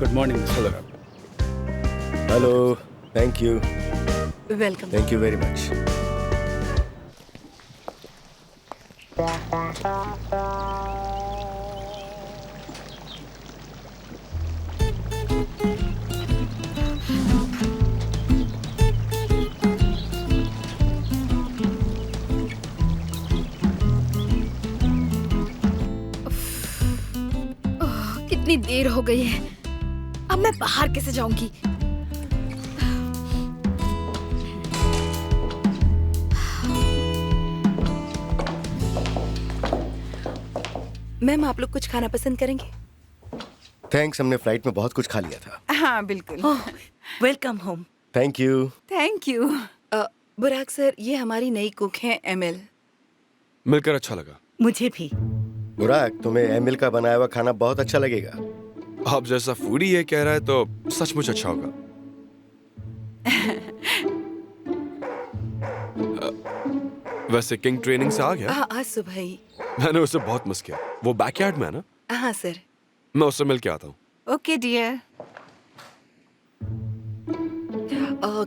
Good morning mister. Hello, thank you. Welcome. Thank you very much. कितनी देर हो गई है, अब मैं बाहर कैसे जाऊंगी? मैम, आप लोग कुछ खाना पसंद करेंगे? थैंक्स, हमने फ्लाइट में बहुत कुछ खा लिया था। हाँ बिल्कुल। Welcome home. Thank you. Thank you. बुराक सर, ये हमारी नई कुक हैं एमएल। मिलकर अच्छा लगा। मुझे भी। बुराक, तुम्हें एमिल का बनाया हुआ खाना बहुत अच्छा लगेगा। आप जैसा फूडी ये कह रहा है तो सचमुच अच्छा होगा। वैसे किंग ट्रेनिंग से आ गया? हाँ, आज सुबह ही। मैंने उसे बहुत मिस किया। वो बैकयार्ड में है ना? हाँ सर। मैं उससे मिल के आता हूँ। Okay dear.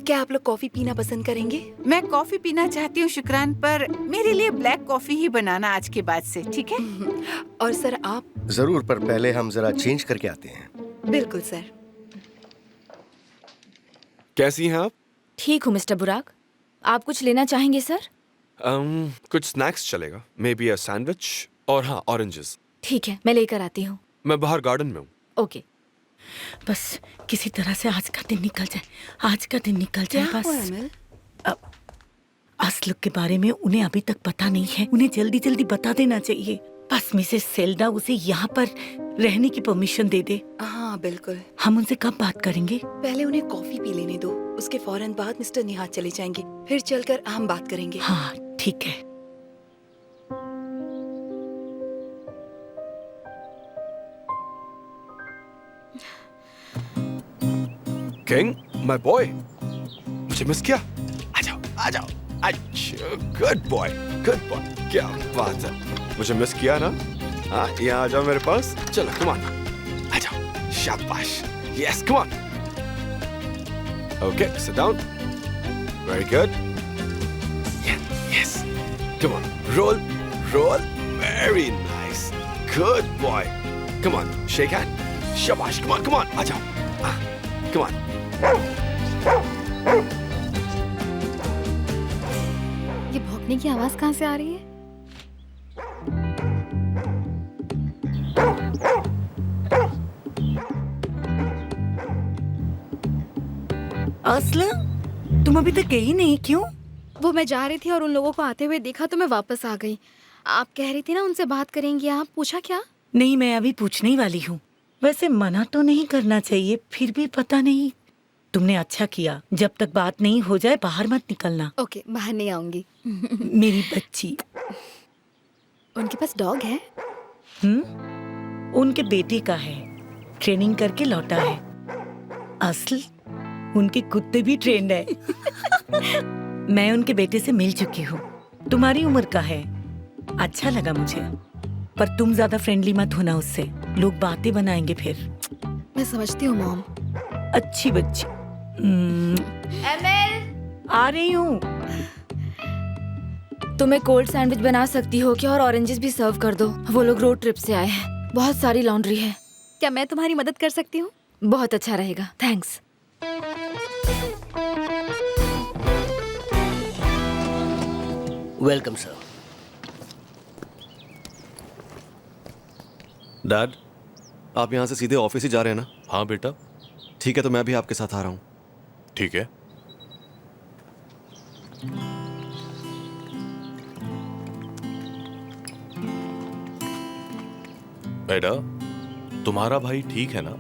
क्या आप लोग कॉफी पीना पसंद करेंगे? मैं कॉफी पीना चाहती हूँ शुक्रान, पर मेरे लिए ब्लैक कॉफी ही बनाना आज के बाद से, ठीक है? और सर आप? जरूर, पर पहले हम जरा चेंज करके आते हैं। बिल्कुल सर। कैसी हैं आप? ठीक हूँ मिस्टर बुराक, आप कुछ लेना चाहेंगे सर? कुछ स्नैक्स चलेगा, मे बी अ सैंडविच और हाँ ऑरेंजेस। ठीक है, मैं लेकर आती हूँ। मैं बाहर गार्डन में हूँ। ओके। बस किसी तरह से आज का दिन निकल जाए, आज का दिन निकल जाए क्या हुआ बस। एमएल? असलुक के बारे में उन्हें अभी तक पता नहीं है, उन्हें जल्दी जल्दी बता देना चाहिए। बस मिसेस सेल्डा उसे यहाँ पर रहने की परमिशन दे दे। हाँ बिल्कुल। हम उनसे कब बात करेंगे? पहले उन्हें कॉफी पी लेने दो, उसके फौरन बाद मिस्टर निहाद चले जाएंगे, फिर चलकर हम बात करेंगे। हाँ ठीक है। किंग, माय बॉय, मुझे मिस किया? आ जाओ, आ जाओ। अच्छा, गुड बॉय, गुड बॉय। क्या बात है, मुझे मिस किया ना? हाँ, यहाँ आ जाओ मेरे पास। चलो, कम ऑन, आ जाओ। शाबाश, yes, come on. Okay, sit down. Very good. Yes, come on, roll, roll. Very nice, good boy. Come on, shake hand. शाबाश, कम ऑन, आ जाओ। Come on. ये भौंकने की आवाज कहाँ से आ रही है? असला, तुम अभी तक गई नहीं, क्यों? वो मैं जा रही थी और उन लोगों को आते हुए देखा तो मैं वापस आ गई। आप कह रही थी ना उनसे बात करेंगी, आप पूछा क्या? नहीं, मैं अभी पूछने ही वाली हूँ। वैसे मना तो नहीं करना चाहिए, फिर भी पता नहीं। तुमने अच्छा किया, जब तक बात नहीं हो जाए बाहर मत निकलना। ओके, बाहर नहीं आऊंगी। मेरी बच्ची। उनके पास डॉग है? उनके बेटे का है, ट्रेनिंग करके लौटा है। असल उनके कुत्ते भी ट्रेंड है। मैं उनके बेटे से मिल चुकी हूँ, तुम्हारी उम्र का है। अच्छा लगा मुझे, पर तुम ज्यादा फ्रेंडली मत होना उससे, लोग बातें बनाएंगे फिर। मैं समझती हूँ मॉम। अच्छी बच्ची। एमएल, आ रही हूँ। तुम्हें कोल्ड सैंडविच बना सकती हो क्या, और ऑरेंजेस भी सर्व कर दो। वो लोग रोड ट्रिप से आए हैं, बहुत सारी लॉन्ड्री है। क्या मैं तुम्हारी मदद कर सकती हूँ? बहुत अच्छा रहेगा, थैंक्स। Welcome sir. डैड, आप यहाँ से सीधे ऑफिस ही जा रहे हैं ना? हाँ बेटा। ठीक है, तो मैं भी आपके साथ आ रहा हूँ। ठीक है। बेटा, तुम्हारा भाई ठीक है ना?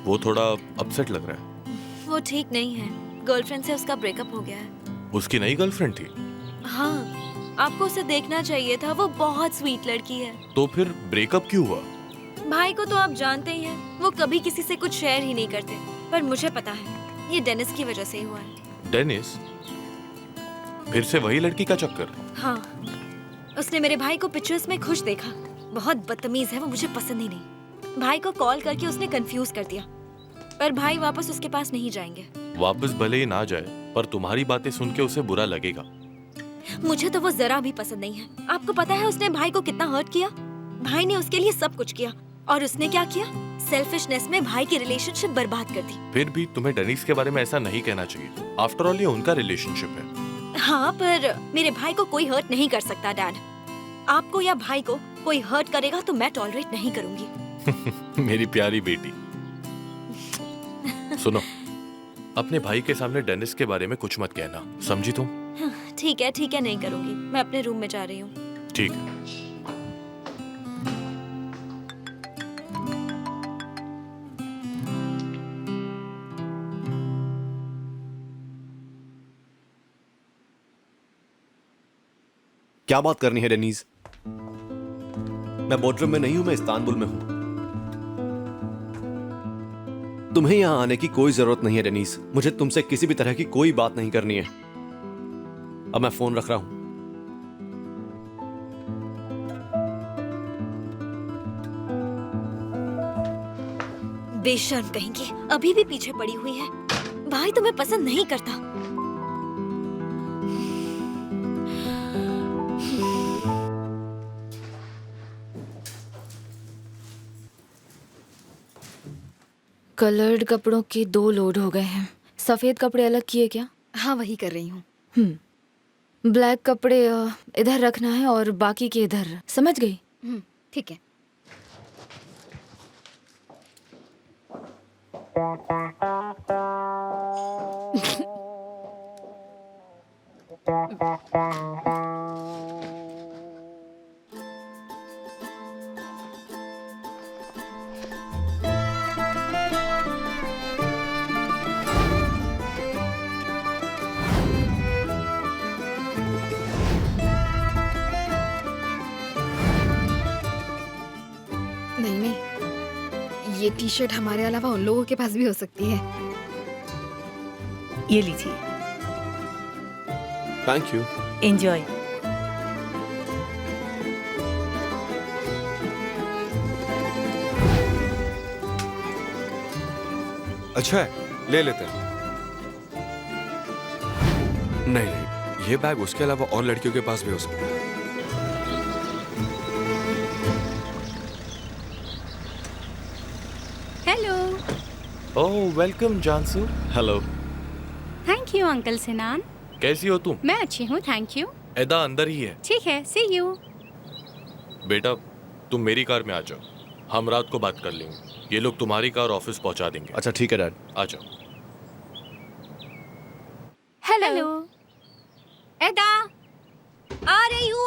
वो थोड़ा अपसेट लग रहा है। वो ठीक नहीं है, गर्लफ्रेंड से उसका ब्रेकअप हो गया है। उसकी नई गर्लफ्रेंड थी? हाँ, आपको उसे देखना चाहिए था, वो बहुत स्वीट लड़की है। तो फिर ब्रेकअप क्यों हुआ? भाई को तो आप जानते ही हैं, वो कभी किसी से कुछ शेयर ही नहीं करते। पर मुझे पता है, ये डेनिस की वजह से ही हुआ है। डेनिस? फिर से वही लड़की का चक्कर? हाँ, उसने मेरे भाई को पिक्चर्स में खुश देखा। बहुत बदतमीज है वो, मुझे पसंद ही नहीं। भाई को कॉल करके उसने कंफ्यूज कर दिया। पर भाई वापस उसके पास नहीं जाएंगे। वापस भले ही ना जाए, पर तुम्हारी बातें सुन के उसे बुरा लगेगा। मुझे तो वो जरा भी पसंद नहीं है। आपको पता है उसने भाई को कितना हर्ट किया? भाई ने उसके लिए सब कुछ किया और उसने क्या किया? सेल्फिशनेस में भाई की रिलेशनशिप बर्बाद कर दी। फिर भी तुम्हें डेनिस के बारे में ऐसा नहीं कहना चाहिए। आफ्टर ऑल ये उनका रिलेशनशिप है। हाँ, पर मेरे भाई को कोई हर्ट नहीं कर सकता डैड। आपको या भाई को कोई हर्ट करेगा तो मैं टॉलरेट नहीं करूंगी। मेरी प्यारी बेटी, सुनो, अपने भाई के सामने डेनिस के बारे में कुछ मत कहना, समझी तुम? ठीक है, नहीं करूंगी। मैं अपने रूम में जा रही हूँ। ठीक है। क्या बात करनी है डेनीज? मैं बोर्डरूम में नहीं हूं, मैं इस्तांबुल में हूं। तुम्हें यहां आने की कोई जरूरत नहीं है डेनीज। मुझे तुमसे किसी भी तरह की कोई बात नहीं करनी है। अब मैं फोन रख रहा हूं। बेशर्म कहेंगी, अभी भी पीछे पड़ी हुई है। भाई तुम्हें पसंद नहीं करता। कलर्ड कपड़ों के 2 लोड हो गए हैं। सफेद कपड़े अलग किए क्या? हाँ, वही कर रही हूँ। ब्लैक कपड़े इधर रखना है और बाकी के इधर। समझ गई? ठीक है। नहीं, ये टी शर्ट हमारे अलावा उन लोगों के पास भी हो सकती है। ये लीजिए, थैंक यू। एंजॉय। अच्छा है, ले लेते हैं। नहीं, ये बैग उसके अलावा और लड़कियों के पास भी हो सकता है। Hello. Oh, welcome Cansu. Hello. Thank you uncle Sinan. कैसी हो तुम? मैं अच्छी हूँ, थैंक यू। एदा अंदर ही है। ठीक है, सी यू। बेटा, तुम मेरी कार में आ जाओ, हम रात को बात कर लेंगे। ये लोग तुम्हारी कार ऑफिस पहुंचा देंगे। अच्छा ठीक है डैड। आ जाओ। हेलो। एदा, आ रही हूँ।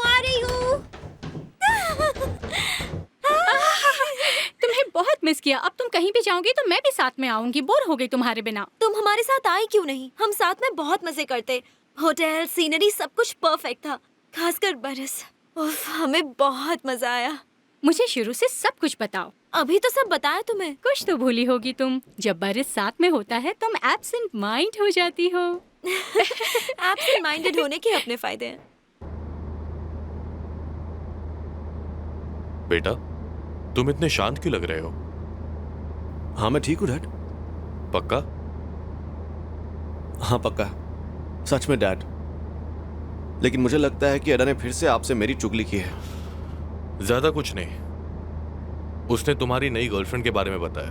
तुम्हें बहुत मिस किया। अब तुम कहीं भी जाओगी तो मैं भी साथ में आऊंगी। बोर हो गई तुम्हारे बिना। तुम हमारे साथ आई क्यों नहीं? हम साथ में बहुत मजे करते। होटल, सीनरी, सब कुछ परफेक्ट था, खासकर बरस। उफ, हमें बहुत मजा आया। मुझे शुरू से सब कुछ बताओ। अभी तो सब बताया तुम्हें। कुछ तो भूली होगी तुम। जब बरस साथ में होता है तुम एब्सेंट माइंड हो जाती हो। एब्सेंट माइंडेड होने के अपने फायदे हैं। बेटा, तुम इतने शांत क्यों लग रहे हो? हाँ मैं ठीक हूँ डैड। पक्का? हाँ पक्का, सच में डैड। लेकिन मुझे लगता है कि एडा ने फिर से आपसे मेरी चुगली की है। ज्यादा कुछ नहीं, उसने तुम्हारी नई गर्लफ्रेंड के बारे में बताया।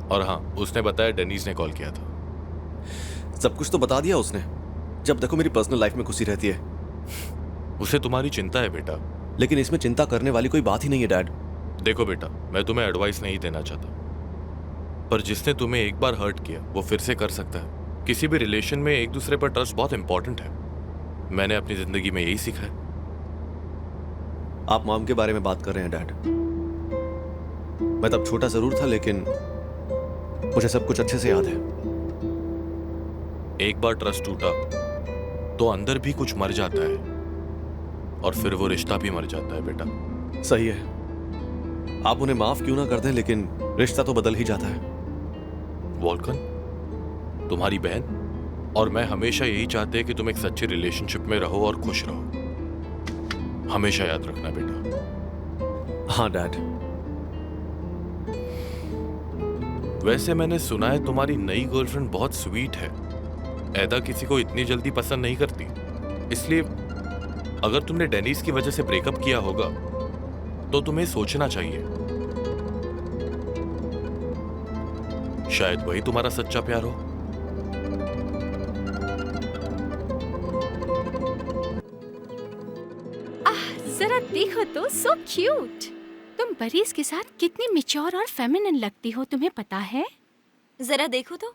और हाँ, उसने बताया डेनीज ने कॉल किया था। सब कुछ तो बता दिया उसने। जब देखो मेरी पर्सनल लाइफ में घुसी रहती है। उसे तुम्हारी चिंता है बेटा। लेकिन इसमें चिंता करने वाली कोई बात ही नहीं है डैड। देखो बेटा, मैं तुम्हें एडवाइस नहीं देना चाहता, पर जिसने तुम्हें एक बार हर्ट किया वो फिर से कर सकता है। किसी भी रिलेशन में एक दूसरे पर ट्रस्ट बहुत इंपॉर्टेंट है। मैंने अपनी जिंदगी में यही सीखा है। आप मॉम के बारे में बात कर रहे हैं डैड। मैं तब छोटा जरूर था, लेकिन मुझे सब कुछ अच्छे से याद है। एक बार ट्रस्ट टूटा तो अंदर भी कुछ मर जाता है, और फिर वो रिश्ता भी मर जाता है बेटा। सही है, आप उन्हें माफ क्यों ना कर दें, लेकिन रिश्ता तो बदल ही जाता है। वॉल्कन, तुम्हारी बहन और मैं हमेशा यही चाहते हैं कि तुम एक सच्ची रिलेशनशिप में रहो और खुश रहो। हमेशा याद रखना बेटा। हाँ डैड। वैसे मैंने सुना है तुम्हारी नई गर्लफ्रेंड बहुत स्वीट है। ऐदा किसी को इतनी जल्दी पसंद नहीं करती, इसलिए अगर तुमने डेनिस की वजह से ब्रेकअप किया होगा तो तुम्हें सोचना चाहिए। शायद वही तुम्हारा सच्चा प्यार हो। जरा देखो तो, सो क्यूट। तुम बरीज के साथ कितनी मैच्योर और फेमिनिन लगती हो, तुम्हें पता है? जरा देखो तो,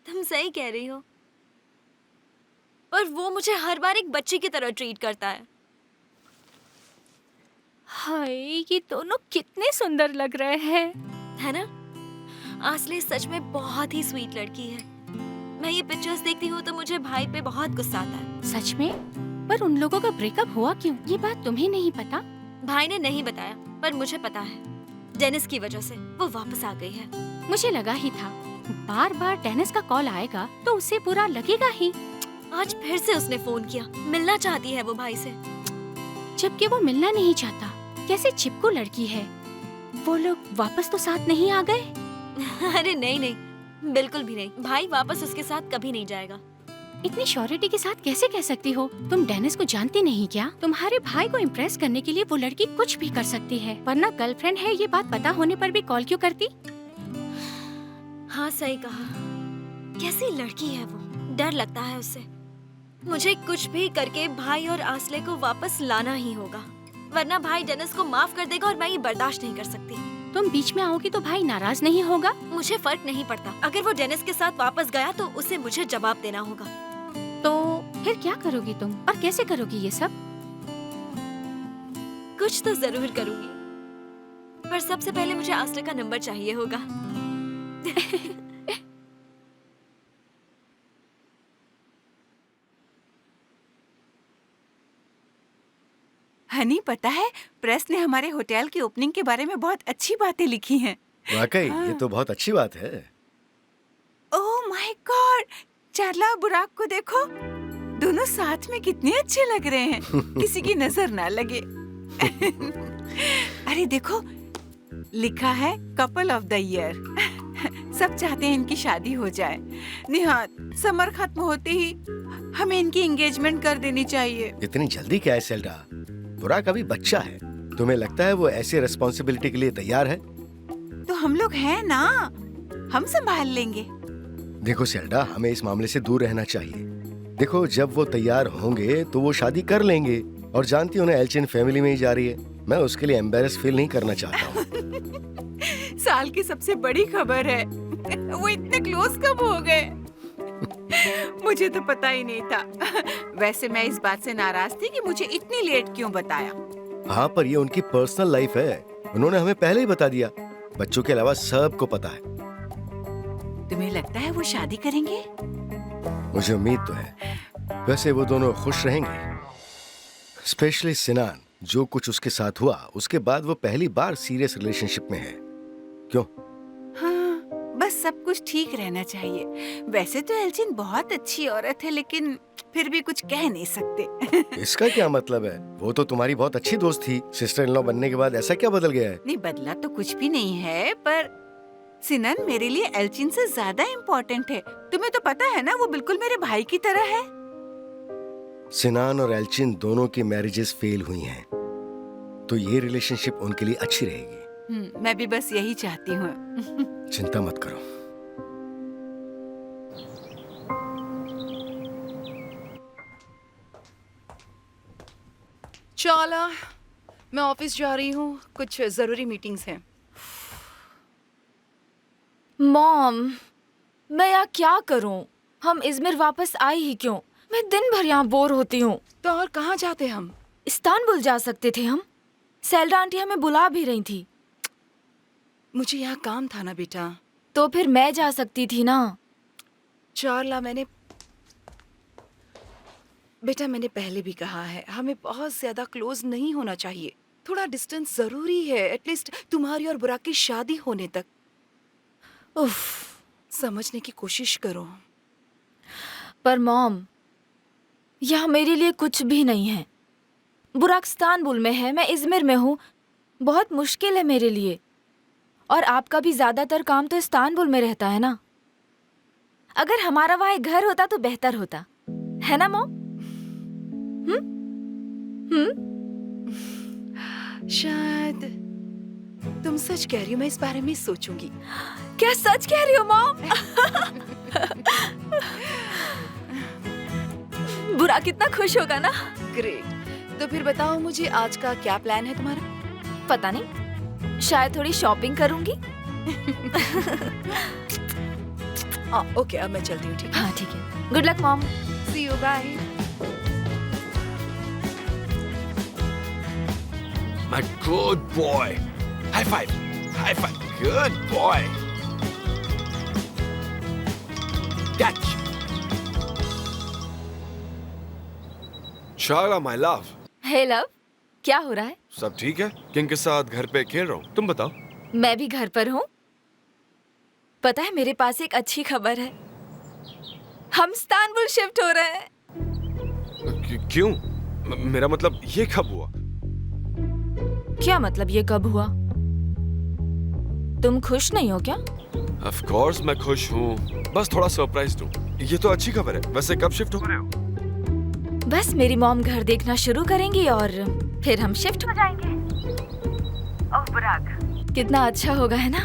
तुम सही कह रही हो। और वो मुझे हर बार एक बच्ची की तरह ट्रीट करता है। हाय, ये दोनों कितने सुंदर लग रहे हैं, है ना? आसले सच में बहुत ही स्वीट लड़की है। मैं ये पिक्चर्स देखती हूँ तो मुझे भाई पे बहुत गुस्सा आता है। सच में? पर उन लोगों का ब्रेकअप हुआ क्यों, ये बात तुम्हें नहीं पता? भाई ने नहीं बताया, पर मुझे पता है। डेनिस की वजह से वो वापस आ गई है। मुझे लगा ही था, बार बार डेनिस का कॉल आएगा तो उसे बुरा लगेगा ही। आज फिर से उसने फोन किया, मिलना चाहती है वो भाई से। जबकि वो मिलना नहीं चाहता। कैसे चिपकू लड़की है। वो लोग वापस तो साथ नहीं आ गए? अरे नहीं नहीं, बिल्कुल भी नहीं। भाई वापस उसके साथ कभी नहीं जाएगा। इतनी श्योरिटी के साथ कैसे कह सकती हो? तुम डेनिस को जानती नहीं क्या? तुम्हारे भाई को इम्प्रेस करने के लिए वो लड़की कुछ भी कर सकती है, वरना गर्लफ्रेंड है ये बात पता होने पर भी कॉल क्यों करती? हाँ सही कहा। कैसी लड़की है वो, डर लगता है उससे। मुझे कुछ भी करके भाई और आसले को वापस लाना ही होगा, वरना भाई डेनिस को माफ कर देगा और मैं ये बर्दाश्त नहीं कर सकती। तुम बीच में आओगी तो भाई नाराज नहीं होगा? मुझे फर्क नहीं पड़ता। अगर वो डेनिस के साथ वापस गया तो उसे मुझे जवाब देना होगा। तो फिर क्या करोगी तुम, और कैसे करोगी ये सब? कुछ तो जरूर करूंगी, पर सबसे पहले मुझे आसले का नंबर चाहिए होगा। हनी, पता है प्रेस ने हमारे होटल की ओपनिंग के बारे में बहुत अच्छी बातें लिखी हैं। वाकई ये तो बहुत अच्छी बात है। ओह माय गॉड, चार्ला और बुराक को देखो, दोनों साथ में कितने अच्छे लग रहे हैं। किसी की नजर ना लगे। अरे देखो, लिखा है कपल ऑफ द ईयर। सब चाहते हैं इनकी शादी हो जाए। निहात, समर खत्म होते ही हमें इनकी एंगेजमेंट कर देनी चाहिए। इतनी जल्दी क्या है सेल्डा? बुराक अभी बच्चा है। तुम्हें लगता है वो ऐसी रिस्पॉन्सिबिलिटी के लिए तैयार है? तो हम लोग हैं ना, हम संभाल लेंगे। देखो सेल्डा, हमें इस मामले से दूर रहना चाहिए। देखो, जब वो तैयार होंगे तो वो शादी कर लेंगे, और जानती हो ना, एल्चिन फैमिली में ही जा रही है। मैं उसके लिए एम्बेरस फील नहीं करना चाहता हूँ। साल की सबसे बड़ी खबर है। वो इतने क्लोज कब हो गए? मुझे तो पता ही नहीं था। वैसे मैं इस बात से नाराज थी कि मुझे इतनी लेट क्यों बताया। हाँ, पर ये उनकी पर्सनल लाइफ है। उन्होंने हमें पहले ही बता दिया। बच्चों के अलावा सबको पता है। तुम्हें लगता है वो शादी करेंगे? मुझे उम्मीद तो है। वैसे वो दोनों खुश रहेंगे, स्पेशली सिनान। जो कुछ उसके साथ हुआ उसके बाद वो पहली बार सीरियस रिलेशनशिप में है। क्यों? हाँ, बस सब कुछ ठीक रहना चाहिए। वैसे तो एल्चिन बहुत अच्छी औरत है, लेकिन फिर भी कुछ कह नहीं सकते। इसका क्या मतलब है? वो तो तुम्हारी बहुत अच्छी दोस्त थी। सिस्टर इन लॉ बनने के बाद ऐसा क्या बदल गया है? नहीं, बदला तो कुछ भी नहीं है, पर सिनन मेरे लिए एल्चिन से ज्यादा इम्पोर्टेंट है। तुम्हें तो पता है ना, वो बिल्कुल मेरे भाई की तरह है। सिनान और एल्चिन दोनों की मैरिजेस फेल हुई हैं, तो ये रिलेशनशिप उनके लिए अच्छी रहेगी। मैं भी बस यही चाहती हूँ। चिंता मत करो। चला, मैं ऑफिस जा रही हूँ, कुछ जरूरी मीटिंग्स हैं। मॉम, मैं यहाँ क्या करूँ? हम इज़मिर वापस आए ही क्यों? मैं दिन भर यहाँ बोर होती हूँ। तो और कहाँ जाते हम? इस्तांबुल जा सकते थे हम। सेल्डा आंटी हमें बुला भी रही थी। मुझे यहाँ काम था ना बेटा। तो फिर मैं जा सकती थी ना। चार्ला, मैंने पहले भी कहा है, हमें बहुत ज्यादा क्लोज नहीं होना चाहिए। थोड़ा डिस्टेंस जरूरी है, एटलीस्ट तुम्हारी और बुराक की शादी होने तक। उफ, समझने की कोशिश करो। पर मॉम, यहाँ मेरे लिए कुछ भी नहीं है। बुराक इस्तांबुल में है, मैं इज़मिर में हूँ। बहुत मुश्किल है मेरे लिए। और आपका भी ज्यादातर काम तो इस्तांबुल में रहता है ना। अगर हमारा वहाँ एक घर होता तो बेहतर होता, है ना मॉम? शायद तुम सच कह रही हो, मैं इस बारे में सोचूंगी। क्या सच कह रही हो मॉम? बुरा कितना खुश होगा ना। ग्रेट। तो फिर बताओ मुझे आज का क्या प्लान है तुम्हारा? पता नहीं, शायद थोड़ी शॉपिंग करूंगी। ओके, अब मैं चलती हूँ। ठीक है? हाँ ठीक है। Good luck mom. See you, bye. My good boy. High five. High five. Good boy. Catch. Shala, my love. Hey love, क्या हो रहा है? सब ठीक है? किंग के साथ घर पे खेल रहा हूँ। तुम बताओ। मैं भी घर पर हूँ। पता है मेरे पास एक अच्छी खबर है, हम इस्तांबुल शिफ्ट हो रहे हैं। क्यों? मेरा मतलब ये कब हुआ? क्या मतलब ये कब हुआ? तुम खुश नहीं हो क्या? Of course मैं खुश हूँ, बस थोड़ा सरप्राइज्ड हूँ। ये तो अच्छी खबर है। वैसे कब शिफ्ट हो रहे हो? बस मेरी मॉम घर देखना शुरू करेंगी और फिर हम शिफ्ट हो जाएंगे। ओह बुराक, कितना अच्छा होगा है ना?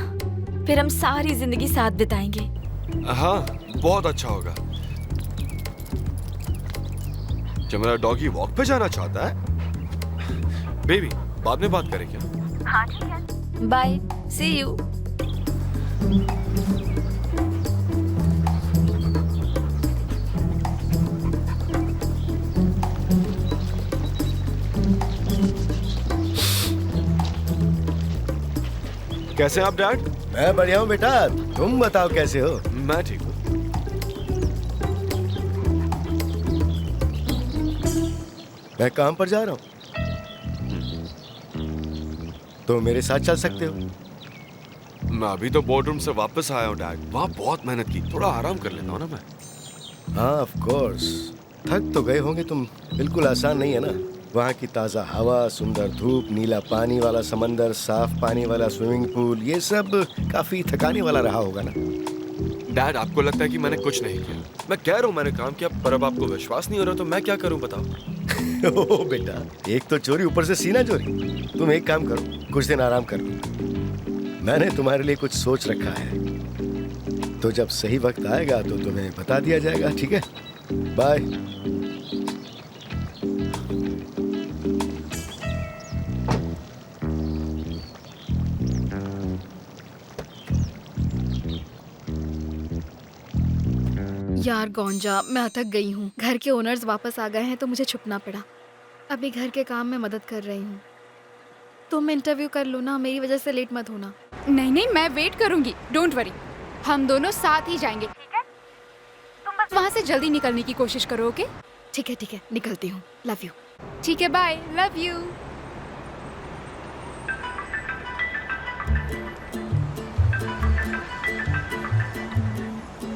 फिर हम सारी जिंदगी साथ बिताएंगे। हाँ, बहुत अच्छा होगा। क्या मेरा डॉगी वॉक पे जाना चाहता है? बेबी, बाद में बात करें क्या? हाँ ठीक है। Bye, see you. कैसे हैं आप डैड? मैं बढ़िया हूँ बेटा, तुम बताओ कैसे हो? मैं ठीक हूँ। मैं काम पर जा रहा हूँ, तो मेरे साथ चल सकते हो। मैं अभी तो बोर्डरूम से वापस आया हूँ डैड। वहाँ बहुत मेहनत की, थोड़ा आराम कर लेता हूँ ना मैं। हाँ ऑफ कोर्स, थक तो गए होंगे तुम। बिल्कुल आसान नहीं है ना। वहाँ की ताज़ा हवा, सुंदर धूप, नीला पानी वाला समंदर, साफ पानी वाला स्विमिंग पूल, ये सब काफी थकाने वाला रहा होगा ना। डैड, आपको लगता है कि मैंने कुछ नहीं किया? मैं कह रहा हूँ मैंने काम किया, पर अब आपको विश्वास नहीं हो रहा तो मैं क्या करूँ बताओ? ओ बेटा, एक तो चोरी, ऊपर से सीना चोरी। तुम एक काम करो, कुछ दिन आराम कर लो। मैंने तुम्हारे लिए कुछ सोच रखा है, तो जब सही वक्त आएगा तो तुम्हें बता दिया जाएगा। ठीक है? बाय। यार गोंजा, मैं अटक गई हूँ। घर के ओनर्स वापस आ गए हैं तो मुझे छुपना पड़ा। अभी घर के काम में मदद कर रही हूँ। तुम इंटरव्यू कर लो ना, मेरी वजह से लेट मत होना। नहीं नहीं, मैं वेट करूंगी, डोंट वरी। हम दोनों साथ ही जाएंगे, ठीक है? तुम बस वहाँ से जल्दी निकलने की कोशिश करो, ओके? ठीक है, निकलती हूँ। Love you. ठीक है, बाय, लव यू।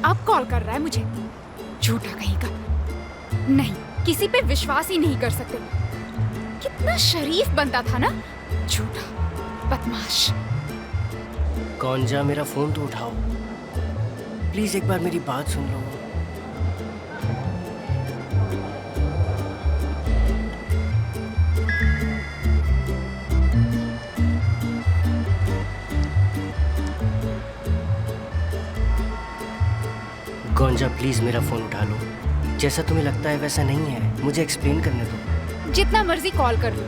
अब कॉल कर रहा है मुझे, झूठा कहीं का। नहीं, किसी पे विश्वास ही नहीं कर सकते। कितना शरीफ बनता था ना, झूठा बदमाश। गोंजा, मेरा फोन तो उठाओ प्लीज, एक बार मेरी बात सुन लो। गोंजा प्लीज मेरा फोन उठा लो। जैसा तुम्हें लगता है वैसा नहीं है, मुझे एक्सप्लेन करने दो। जितना मर्जी कॉल कर लो,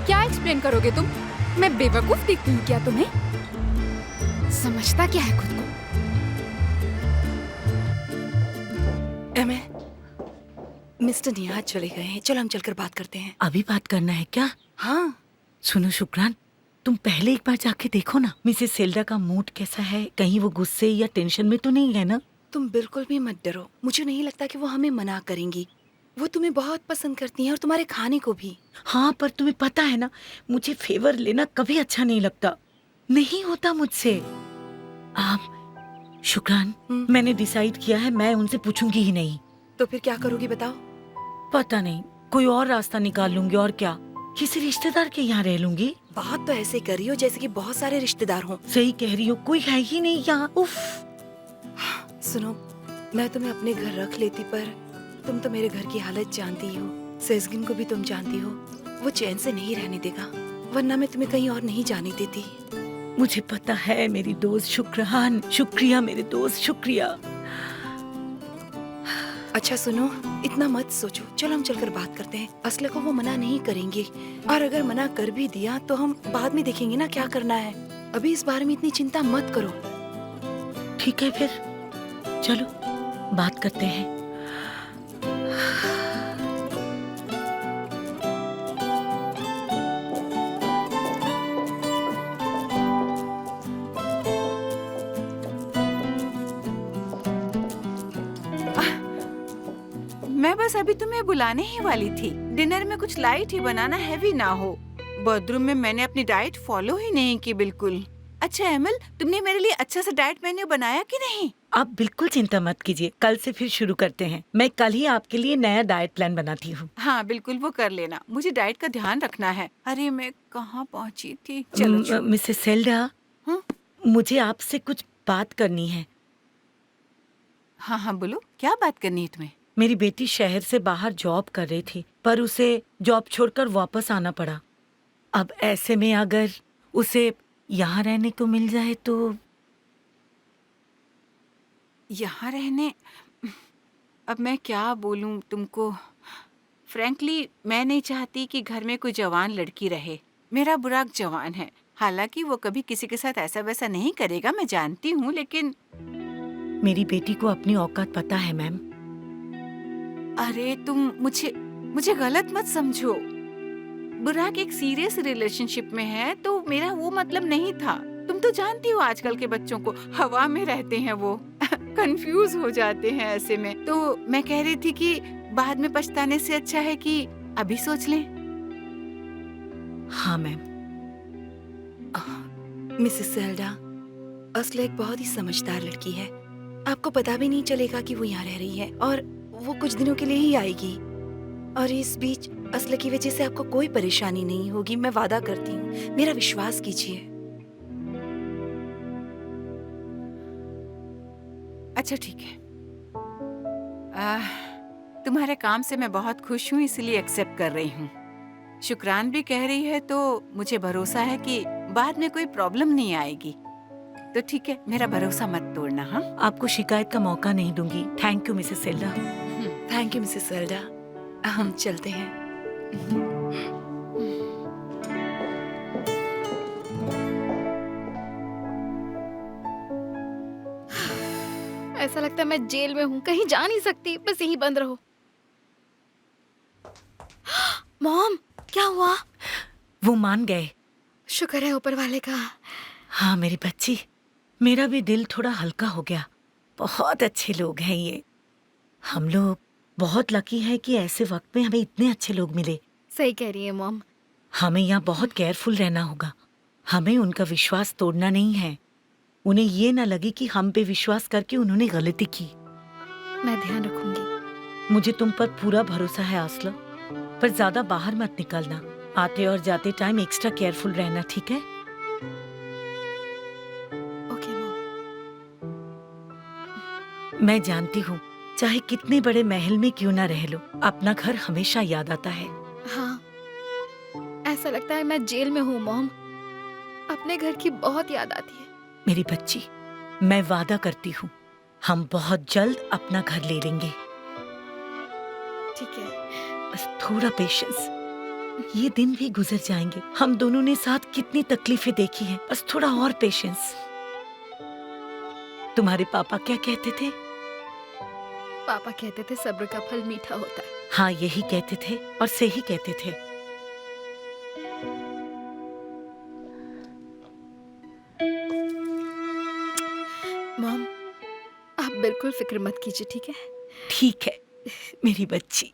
क्या एक्सप्लेन करोगे तुम? मैं बेवकूफ दिखती हूँ क्या तुम्हें? समझता क्या है खुद को? एमे, मिस्टर निहाद चले गए हैं, चलो हम चलकर बात करते हैं। अभी बात करना है क्या? हाँ। सुनो शुक्रान, तुम पहले एक बार जाके देखो ना, मिसेस सेल्डा का मूड कैसा है, कहीं वो गुस्से या टेंशन में तो नहीं है ना? तुम बिल्कुल भी मत डरो, मुझे नहीं लगता कि वो हमें मना करेंगी। वो तुम्हें बहुत पसंद करती हैं और तुम्हारे खाने को भी। हाँ, पर तुम्हें पता है ना, मुझे फेवर लेना कभी अच्छा नहीं लगता, नहीं होता मुझसे। आप शुक्रान, मैंने डिसाइड किया है, मैं उनसे पूछूंगी ही नहीं। तो फिर क्या करोगी बताओ? पता नहीं, कोई और रास्ता निकाल लूंगी और क्या, किसी रिश्तेदार के यहाँ रह लूंगी। बात तो ऐसे कर रही हो जैसे कि बहुत सारे रिश्तेदार हों। सही कह रही हो, कोई है ही नहीं यहाँ। उफ। सुनो, मैं तुम्हें अपने घर रख लेती, पर तुम तो मेरे घर की हालत जानती हो। सेजगिन को भी तुम जानती हो, वो चैन से नहीं रहने देगा, वरना मैं तुम्हें कहीं और नहीं जाने देती। मुझे पता है मेरी दोस्त शुक्रान। शुक्रिया मेरे दोस्त, शुक्रिया। अच्छा सुनो, इतना मत सोचो, चलो हम चलकर बात करते हैं। असले को वो मना नहीं करेंगे, और अगर मना कर भी दिया तो हम बाद में देखेंगे ना क्या करना है। अभी इस बारे में इतनी चिंता मत करो। ठीक है फिर, चलो बात करते हैं। मैं बस अभी तुम्हें बुलाने ही वाली थी। डिनर में कुछ लाइट ही बनाना, हैवी ना हो। बाथरूम में मैंने अपनी डाइट फॉलो ही नहीं की बिल्कुल। अच्छा एमिल, तुमने मेरे लिए अच्छा सा डाइट मेन्यू बनाया कि नहीं? आप बिल्कुल चिंता मत कीजिए, कल से फिर शुरू करते हैं। मैं कल ही आपके लिए नया डाइट प्लान बनाती हूँ। हाँ बिल्कुल, वो कर लेना। मुझे डाइट का ध्यान रखना है। अरे मैं कहाँ पहुँची थी? चलो मिसेस सेल्डा, मुझे आपसे कुछ बात करनी है। हाँ हाँ बोलो, क्या बात करनी है तुम्हें? मेरी बेटी शहर से बाहर जॉब कर रही थी, पर उसे जॉब छोड़कर वापस आना पड़ा। अब ऐसे में अगर उसे यहाँ रहने को मिल जाए तो। यहाँ रहने? अब मैं क्या बोलूँ तुमको। फ्रैंकली मैं नहीं चाहती कि घर में कोई जवान लड़की रहे। मेरा बुराक जवान है, हालांकि वो कभी किसी के साथ ऐसा वैसा नहीं करेगा, मैं जानती हूँ, लेकिन मेरी बेटी को अपनी औकात पता है मैम। अरे तुम मुझे गलत मत समझो। बुराक एक सीरियस रिलेशनशिप में है, तो मेरा वो मतलब नहीं था। तुम तो जानती हो आजकल के बच्चों को, हवा में रहते हैं वो कंफ्यूज हो जाते हैं ऐसे में। तो मैं कह रही थी कि बाद में पछताने से अच्छा है कि अभी सोच लें। हाँ मैम। मिसेस सेल्डा, असले एक बहुत ही समझदार लड़की है। आपको पता भी नहीं चलेगा कि वो यहाँ रह रही है, और वो कुछ दिनों के लिए ही आएगी। और इस बीच असले की वजह से आपको कोई परेशानी नहीं होगी, मैं वादा करती हूँ। मेरा विश्वास कीजिए। अच्छा ठीक है। तुम्हारे काम से मैं बहुत खुश हूँ, इसलिए एक्सेप्ट कर रही हूँ। शुक्रान भी कह रही है, तो मुझे भरोसा है कि बाद में कोई प्रॉब्लम नहीं आएगी। तो ठीक है, मेरा भरोसा मत तोड़ना। हाँ, आपको शिकायत का मौका नहीं दूंगी। Thank you Mrs Selda. Thank you Mrs Selda. हम चलते हैं। ऐसा लगता है मैं जेल में हूँ, कहीं जा नहीं सकती, बस यहीं बंद रहो। मॉम, क्या हुआ? वो मान गए। शुक्र है ऊपर वाले का। हाँ मेरी बच्ची, मेरा भी दिल थोड़ा हल्का हो गया। बहुत अच्छे लोग हैं ये। हम लोग बहुत लकी हैं कि ऐसे वक्त में हमें इतने अच्छे लोग मिले। सही कह रही है मॉम। हमें यहाँ बहुत केयरफुल रहना होगा। हमें उनका विश्वास तोड़ना नहीं है। उन्हें ये ना लगे कि हम पे विश्वास करके उन्होंने गलती की। मैं ध्यान रखूंगी। मुझे तुम पर पूरा भरोसा है आसला, पर ज्यादा बाहर मत निकलना। आते और जाते टाइम एक्स्ट्रा केयरफुल रहना, ठीक है? Okay mom. मैं जानती हूँ, चाहे कितने बड़े महल में क्यों ना रह लो, अपना घर हमेशा याद आता है। हाँ, ऐसा लगता है मैं जेल में हूँ मॉम। अपने घर की बहुत याद आती है। मेरी बच्ची, मैं वादा करती हूँ, हम बहुत जल्द अपना घर ले लेंगे। ठीक है, बस थोड़ा पेशेंस। ये दिन भी गुजर जाएंगे। हम दोनों ने साथ कितनी तकलीफें देखी हैं, बस थोड़ा और पेशेंस। तुम्हारे पापा क्या कहते थे? पापा कहते थे सब्र का फल मीठा होता है। हाँ, यही कहते थे और सही कहते थे। मॉम, आप बिल्कुल फिक्र मत कीजिए, ठीक है? ठीक है मेरी बच्ची।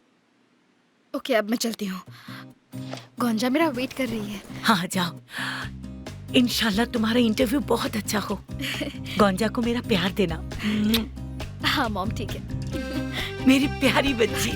ओके, अब मैं चलती हूँ। गोंजा मेरा वेट कर रही है। हाँ जाओ, इंशाल्लाह तुम्हारा इंटरव्यू बहुत अच्छा हो। गोंजा को मेरा प्यार देना। हाँ मॉम, ठीक है। मेरी प्यारी बच्ची।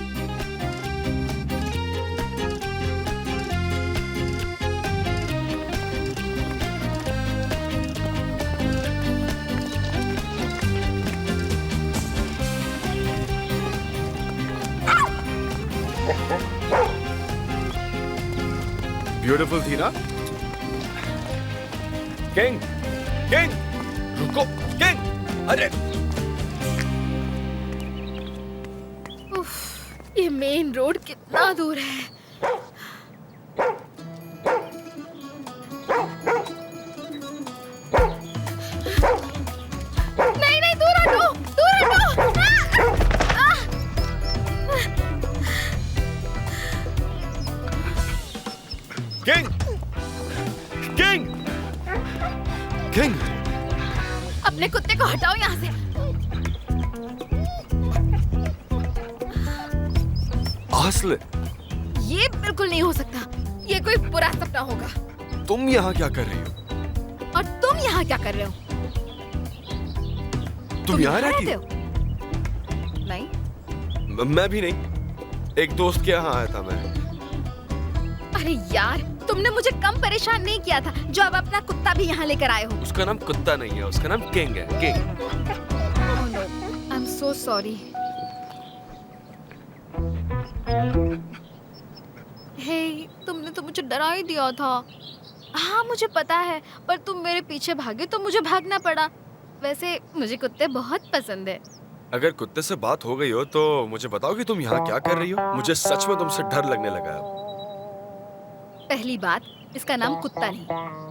ब्यूटीफुल थी ना? किंग, किंग, रुको, किंग, अरे उफ, ये मेन रोड कितना दूर है। नहीं नहीं, दूर हटो, दूर हटो। किंग, किंग, किंग, अपने कुत्ते को हटाओ यहाँ से। आस्ले, ये बिल्कुल नहीं हो सकता। ये कोई बुरा सपना होगा। तुम यहाँ क्या कर रही हो? और तुम यहाँ क्या कर रहे हो? तुम यहाँ रहती हो? नहीं। मैं भी नहीं। एक दोस्त के यहाँ आया था मैं। अरे यार, तुमने मुझे कम परेशान नहीं किया था जो अब अपना कुत्ता भी यहाँ लेकर आए हो। उसका नाम कुत्ता नहीं है, उसका नाम किंग है, king. Oh no, I'm so sorry. हे, तुमने तो मुझे डरा ही दिया था। हाँ मुझे पता है, पर तुम मेरे पीछे भागे तो मुझे भागना पड़ा। वैसे मुझे कुत्ते बहुत पसंद है। अगर कुत्ते से बात हो गई हो तो मुझे बताओ कि तुम यहाँ क्या कर रही हो? मुझे सच में तुमसे डर लगने लगा है। पहली बात, इसका नाम कुत्ता नहीं,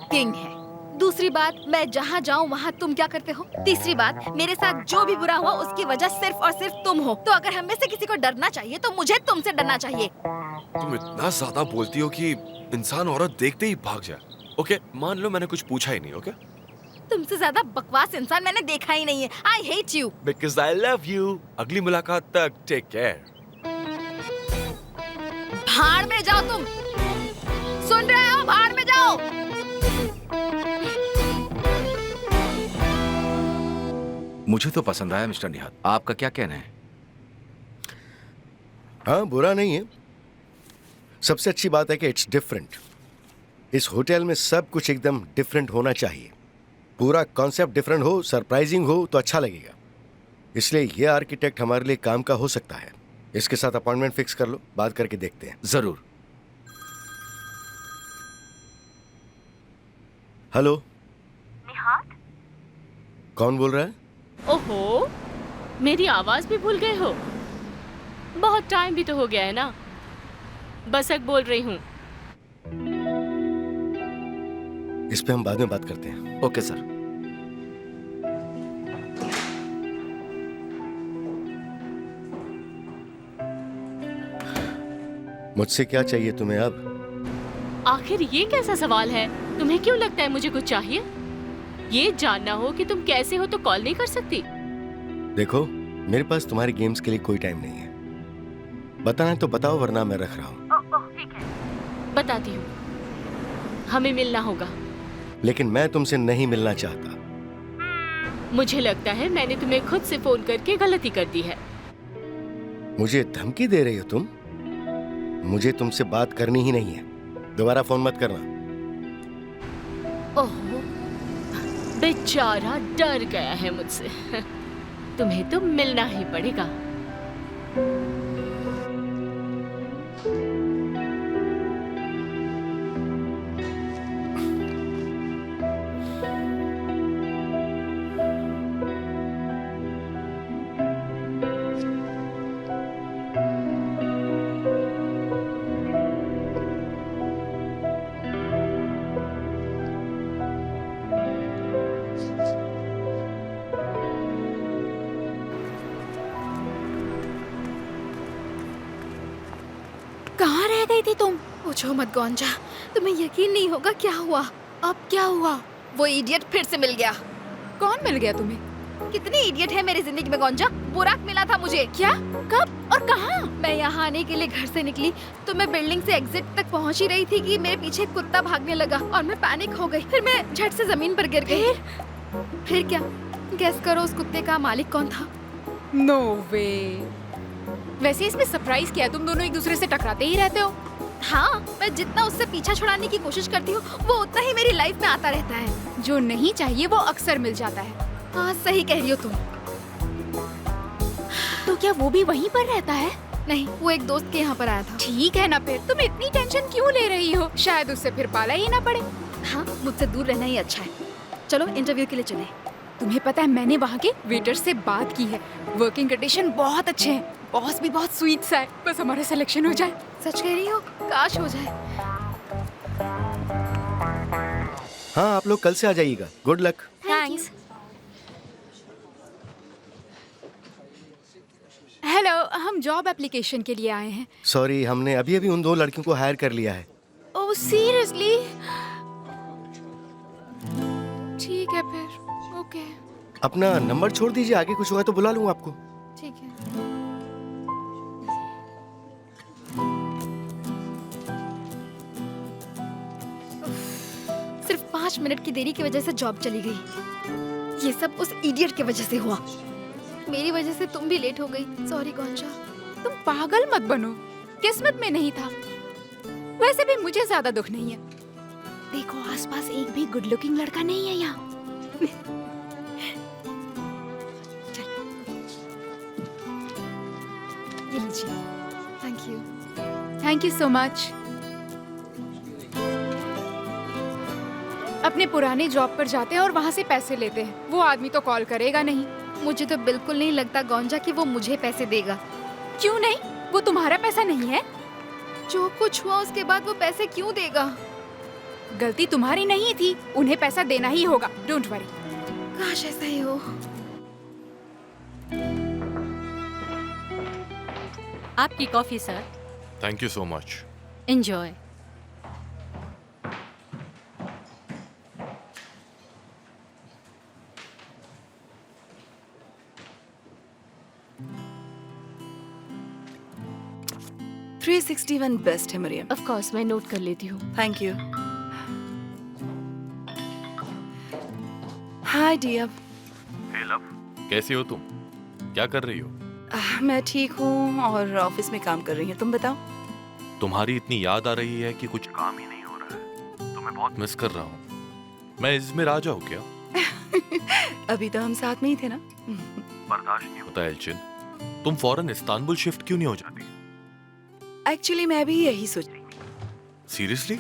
किंग है। दूसरी बात, मैं जहाँ जाऊँ वहाँ तुम क्या करते हो? तीसरी बात, मेरे साथ जो भी बुरा हुआ उसकी वजह सिर्फ और सिर्फ तुम हो। तो अगर हम में से किसी को डरना चाहिए तो मुझे तुमसे डरना चाहिए। तुम इतना ज्यादा बोलती हो कि इंसान औरत देखते ही भाग जाए। ओके, मान लो मैंने कुछ पूछा ही नहीं। ओके, तुमसे ज्यादा बकवास इंसान मैंने देखा ही नहीं है। I hate you. Because I love you. अगली मुलाकात तक टेक केयर। भाड़ में जाओ तुम। सुन रहे हो? भाड़ में जाओ। मुझे तो पसंद आया मिस्टर निहाल, आपका क्या कहना है? हाँ, बुरा नहीं है। सबसे अच्छी बात है कि इट्स डिफरेंट। इस होटल में सब कुछ एकदम डिफरेंट होना चाहिए। पूरा कॉन्सेप्ट डिफरेंट हो, सरप्राइजिंग हो तो अच्छा लगेगा। इसलिए ये आर्किटेक्ट हमारे लिए काम का हो सकता है। इसके साथ अपॉइंटमेंट फिक्स कर लो, बात करके देखते हैं। जरूर। हेलो, निहाल? कौन बोल रहा है? ओहो, मेरी आवाज भी भूल गए हो? बहुत टाइम भी तो हो गया है ना। बसक बोल रही हूँ। इस पे हम बाद में बात करते हैं। Okay sir. मुझसे क्या चाहिए तुम्हें अब? आखिर ये कैसा सवाल है? तुम्हें क्यों लगता है मुझे कुछ चाहिए? ये जानना हो कि तुम कैसे हो तो कॉल नहीं कर सकती? देखो, मेरे पास तुम्हारे गेम्स के लिए कोई टाइम नहीं है। बताना है तो बताओ, वरना मैं रख रहा हूँ। ठीक है, बताती हूँ। हमें मिलना होगा। लेकिन मैं तुमसे नहीं मिलना चाहता। मुझे लगता है मैंने तुम्हें खुद से फोन करके गलती कर दी है। मुझे धमकी दे रही हो तुम? मुझे तुमसे बात करनी ही नहीं है। दोबारा फोन मत करना। ओह, बेचारा डर गया है मुझसे। तुम्हें तो मिलना ही पड़ेगा। कहाँ रह गई थी तुम? पूछो मत गोंजा, तुम्हें यकीन नहीं होगा क्या हुआ। अब क्या हुआ? वो इडियट फिर से मिल गया। कौन मिल गया तुम्हें? कितनी इडियट है मेरी जिंदगी में गोंजा। बुराक मिला था मुझे। क्या? कब और कहाँ? मैं यहाँ आने के लिए घर से निकली तो मैं बिल्डिंग से एग्जिट तक पहुँच ही रही थी कि मेरे पीछे एक कुत्ता भागने लगा और मैं पैनिक हो गई। फिर मैं झट से जमीन पर गिर गई। फिर क्या? गेस करो उस कुत्ते का मालिक कौन था? नो वे। वैसे इसमें सरप्राइज क्या है? तुम दोनों एक दूसरे से टकराते ही रहते हो। हाँ, मैं जितना उससे पीछा छुड़ाने की कोशिश करती हूँ वो उतना ही मेरी लाइफ में आता रहता है। जो नहीं चाहिए वो अक्सर मिल जाता है। हाँ, सही कह रही हो तुम। तो क्या वो भी वहीं पर रहता है? नहीं, वो एक दोस्त के यहाँ पर आया था। ठीक है ना, फिर तुम इतनी टेंशन क्यों ले रही हो? शायद उससे फिर पाला ही ना पड़े। हाँ, मुझसे दूर रहना ही अच्छा है। चलो इंटरव्यू के लिए चले। तुम्हें पता है, मैंने वहाँ के वेटर से बात की है। वर्किंग कंडीशन बहुत अच्छे हैं, बॉस भी बहुत स्वीट सा है। बस हमारा सिलेक्शन हो जाए। सच कह रही हो? काश हो जाए। हाँ, आप लोग कल से आ जाइएगा। Good luck. थैंक्स। हेलो, हम जॉब एप्लीकेशन के लिए आए हैं। सॉरी, हमने अभी अभी उन 2 लड़कियों को हायर कर लिया है। Oh seriously? ठीक है फिर, ओके। अपना नंबर छोड़ दीजिए, आगे कुछ हुआ तो बुला लूँ आपको। ठीक है। सिर्फ 5 मिनट की देरी की वजह से जॉब चली गई। ये सब उस इडियट की वजह से हुआ। मेरी वजह से तुम भी लेट हो गई। सॉरी गोंजा। तुम पागल मत बनो, किस्मत में नहीं था। वैसे भी मुझे ज्यादा दुख नहीं है। देखो, आसपास एक भी गुड लुकिंग लड़का नहीं है यहाँ। ये लीजिए। Thank you. Thank you so much. अपने पुराने जॉब पर जाते हैं और वहाँ से पैसे लेते हैं। वो आदमी तो कॉल करेगा नहीं। मुझे तो बिल्कुल नहीं लगता गोंजा कि वो मुझे पैसे देगा। क्यों नहीं? वो तुम्हारा पैसा नहीं है। जो कुछ हुआ उसके बाद वो पैसे क्यों देगा? गलती तुम्हारी नहीं थी, उन्हें पैसा देना ही होगा। Don't worry. काश ऐसा ही हो। आपकी coffee sir. Thank you so much. Enjoy. $361 best है मरियम। ऑफ कोर्स, मैं नोट कर लेती हूँ। Thank you. Hi dear. Hey love, कैसी हो तुम? क्या कर रही हो? मैं ठीक हूँ और ऑफिस में काम कर रही हूँ। तुम बताओ। तुम्हारी इतनी याद आ रही है कि कुछ काम ही नहीं हो रहा है। तुम्हें बहुत मिस कर रहा हूँ। मैं इज़मिर आ जाऊँ क्या? अभी तो हम साथ में ही थे ना। बर्दाश्त नहीं होता एल्चिन। तुम फौरन इस्तांबुल शिफ्ट क्यों नहीं हो जाती? एक्चुअली मैं भी यही सोच रही थी। सीरियसली?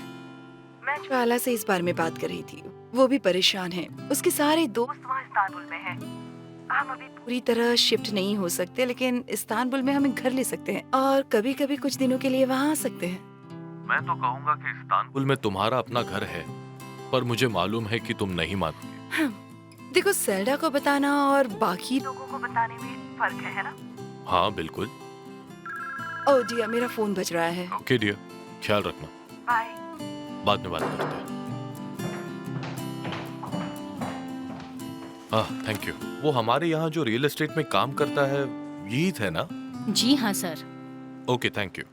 मैं ज्वाला से इस बारे में बात कर रही थी। वो भी परेशान है। उसके सारे दोस्त वहाँ इस्तांबुल में हैं। हम अभी पूरी तरह शिफ्ट नहीं हो सकते, लेकिन इस्तांबुल में हम एक घर ले सकते हैं और कभी-कभी कुछ दिनों के लिए वहाँ आ सकते हैं। मैं तो कहूँगा कि इस्तांबुल में तुम्हारा अपना घर है, पर मुझे मालूम है कि तुम नहीं मानोगे। हाँ, देखो, सेल्डा को बताना और बाकी लोगों को बताने में फर्क है ना? हाँ बिल्कुल। ओह डियर, मेरा फोन बज रहा है। ओके डियर, ख्याल रखना। बाय। बाद में बात करते हैं। Thank you. वो हमारे यहाँ जो रियल एस्टेट में काम करता है, यही है ना? जी हाँ सर। Okay, thank you.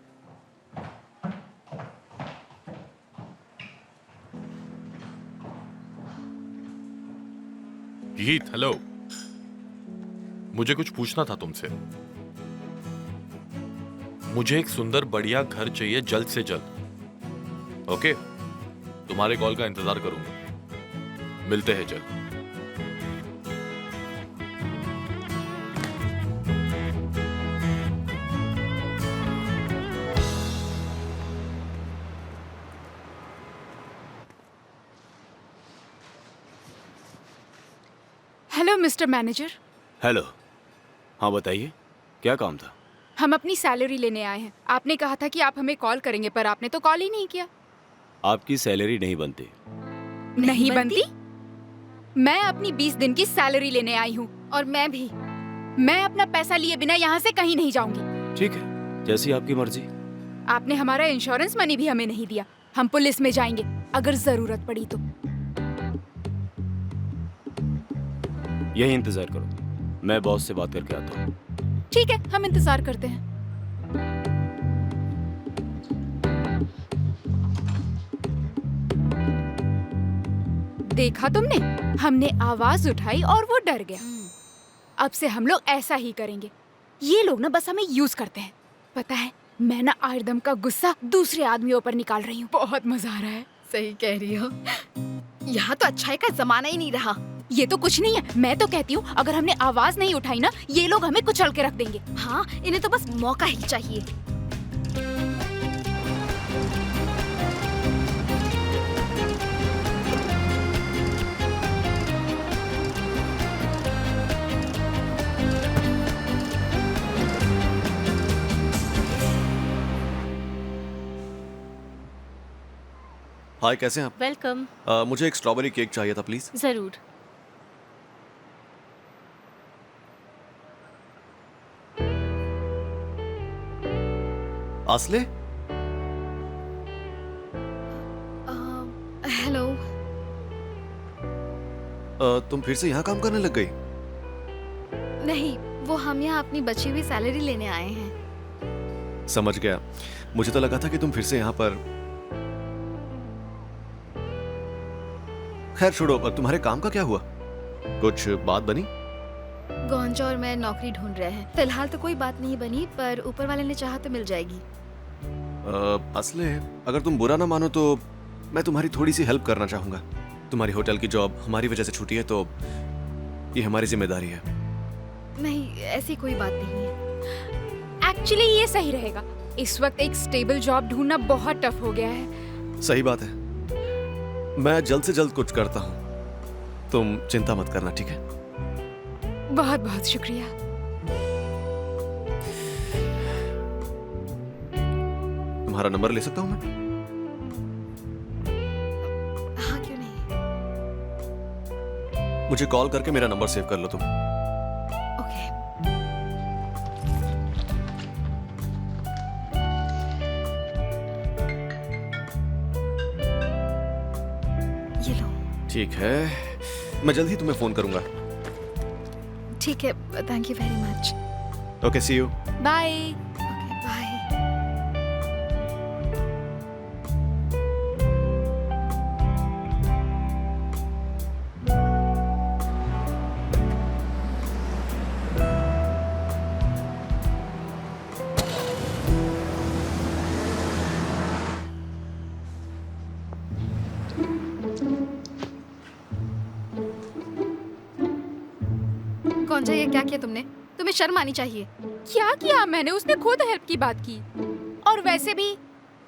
यीत, हेलो। मुझे कुछ पूछना था तुमसे। मुझे एक सुंदर बढ़िया घर चाहिए जल्द से जल्द। ओके, तुम्हारे कॉल का इंतजार करूंगा। मिलते हैं जल्द। Hello mister manager. हेलो। हाँ बताइए, क्या काम था? हम अपनी सैलरी लेने आए हैं। आपने कहा था कि आप हमें कॉल करेंगे, पर आपने तो कॉल ही नहीं किया। आपकी सैलरी नहीं बनती। नहीं बनती? मैं अपनी 20 दिन की सैलरी लेने आई हूँ। और मैं भी। मैं अपना पैसा लिए बिना यहाँ से कहीं नहीं जाऊंगी। ठीक है, जैसी आपकी मर्जी। आपने हमारा इंश्योरेंस मनी भी हमें नहीं दिया। हम पुलिस में जाएंगे अगर जरूरत पड़ी तो। यही इंतजार करो, मैं बॉस से बात करके आता हूँ। ठीक है, हम इंतजार करते हैं। देखा तुमने? हमने आवाज उठाई और वो डर गया। अब से हम लोग ऐसा ही करेंगे। ये लोग ना बस हमें यूज करते हैं। पता है, मैं ना आयरदम का गुस्सा दूसरे आदमियों पर निकाल रही हूँ। बहुत मजा आ रहा है। सही कह रही हो। यहाँ तो अच्छाई का जमाना ही नहीं रहा। ये तो कुछ नहीं है। मैं तो कहती हूँ अगर हमने आवाज नहीं उठाई ना, ये लोग हमें कुचल के रख देंगे। हाँ, इन्हें तो बस मौका ही चाहिए। हाय, कैसे हैं आप? वेलकम। मुझे एक स्ट्रॉबेरी केक चाहिए था प्लीज। जरूर। आसले, हेलो। तुम फिर से यहाँ काम करने लग गई? नहीं, वो हम यहाँ अपनी बची हुई सैलरी लेने आए हैं। समझ गया। मुझे तो लगा था कि तुम फिर से यहाँ पर। खैर छोड़ो, तुम्हारे काम का क्या हुआ? कुछ बात बनी? गौंजा और मैं नौकरी ढूंढ रहे हैं। फिलहाल तो कोई बात नहीं बनी, पर ऊपर वाले ने चाहा तो मिल जाएगी। असले, अगर तुम बुरा ना मानो तो मैं तुम्हारी थोड़ी सी हेल्प करना चाहूंगा। तुम्हारी होटल की जॉब हमारी वजह से छूटी है, तो ये हमारी जिम्मेदारी है। नहीं, ऐसी कोई बात नहीं है। एक्चुअली ये सही रहेगा। इस वक्त एक स्टेबल जॉब ढूंढना बहुत टफ हो गया है। सही बात है। मैं जल्द से जल्द कुछ करता हूँ, तुम चिंता मत करना, ठीक है? बहुत बहुत शुक्रिया। तुम्हारा नंबर ले सकता हूँ मैं? हाँ, क्यों नहीं। मुझे कॉल करके मेरा नंबर सेव कर लो तुम। ओके। ये लो। ठीक है, मैं जल्द ही तुम्हें फोन करूंगा। ठीक है, thank you very much. Okay, see you. Bye. Okay, bye. कौन-सा ये क्या किया तुमने? तुम्हें शर्म आनी चाहिए। क्या किया मैंने? उसने खुद हेल्प की बात की। और वैसे भी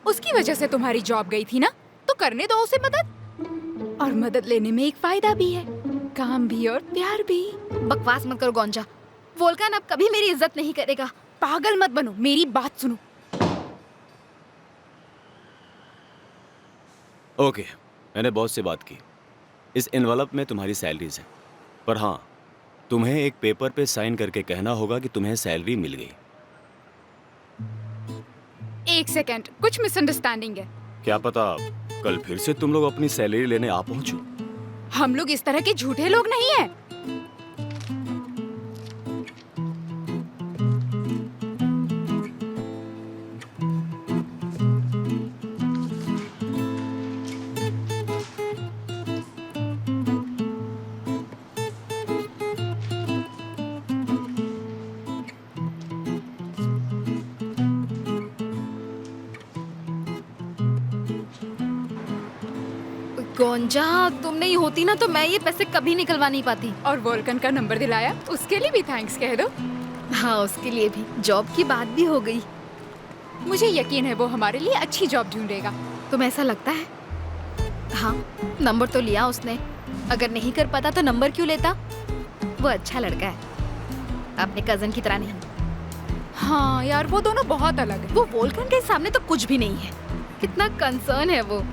उसकी वजह से तुम्हारी जॉब गई थी ना, तो करने दो उसे मदद। और मदद लेने में एक फायदा भी है, काम भी और प्यार भी। बकवास मत करो गौंजा। वोल्कान अब कभी मेरी इज्जत नहीं करेगा। पागल मत बनो, मेरी बात सुनो। ओके, मैंने बॉस से बात की। इस एनवलप में तुम्हारी सैलरीज है, पर हाँ, तुम्हें एक पेपर पे साइन करके कहना होगा कि तुम्हें सैलरी मिल गई। एक सेकंड, कुछ मिसअंडरस्टैंडिंग है। क्या पता कल फिर से तुम लोग अपनी सैलरी लेने आ पहुंचो। हम लोग इस तरह के झूठे लोग नहीं हैं। गौंजा, तुम नहीं होती ना तो मैं ये पैसे कभी निकलवा नहीं पाती। और वोल्कन का नंबर दिलाया, उसके लिए भी थैंक्स कह दो। हाँ, उसके लिए भी। जॉब की बात भी हो गई। मुझे यकीन है वो हमारे लिए अच्छी जॉब ढूंढेगा। तुम्हें ऐसा लगता है? हाँ, नंबर तो लिया उसने। अगर नहीं कर पाता तो नंबर क्यों लेता? वो अच्छा लड़का है, अपने कजन की तरह नहीं। हाँ यार, वो दोनों बहुत अलग है। वो वोल्कन के सामने तो कुछ भी नहीं है। कितना कंसर्न है वो।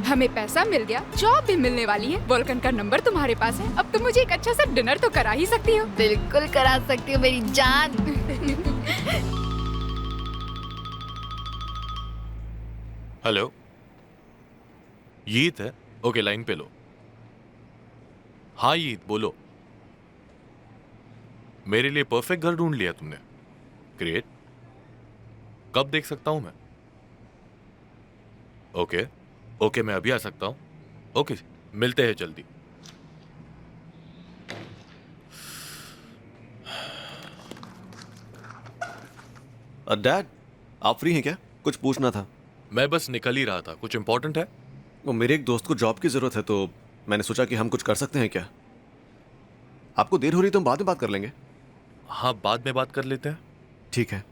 हमें पैसा मिल गया, जॉब भी मिलने वाली है, वोल्कन का नंबर तुम्हारे पास है। अब तुम मुझे एक अच्छा सा डिनर तो करा ही सकती हो। बिल्कुल करा सकती हो मेरी जान। हेलो, यीत है? ओके, लाइन पे लो। हाँ यीत, बोलो। मेरे लिए परफेक्ट घर ढूंढ लिया तुमने। ग्रेट। कब देख सकता हूं मैं? ओके ओके, मैं अभी आ सकता हूं। ओके, मिलते हैं जल्दी। डैड, आप फ्री हैं क्या? कुछ पूछना था। मैं बस निकल ही रहा था। कुछ इंपॉर्टेंट है? वो मेरे एक दोस्त को जॉब की जरूरत है, तो मैंने सोचा कि हम कुछ कर सकते हैं क्या। आपको देर हो रही तो हम बाद में बात कर लेंगे। हाँ, बाद में बात कर लेते हैं। ठीक है।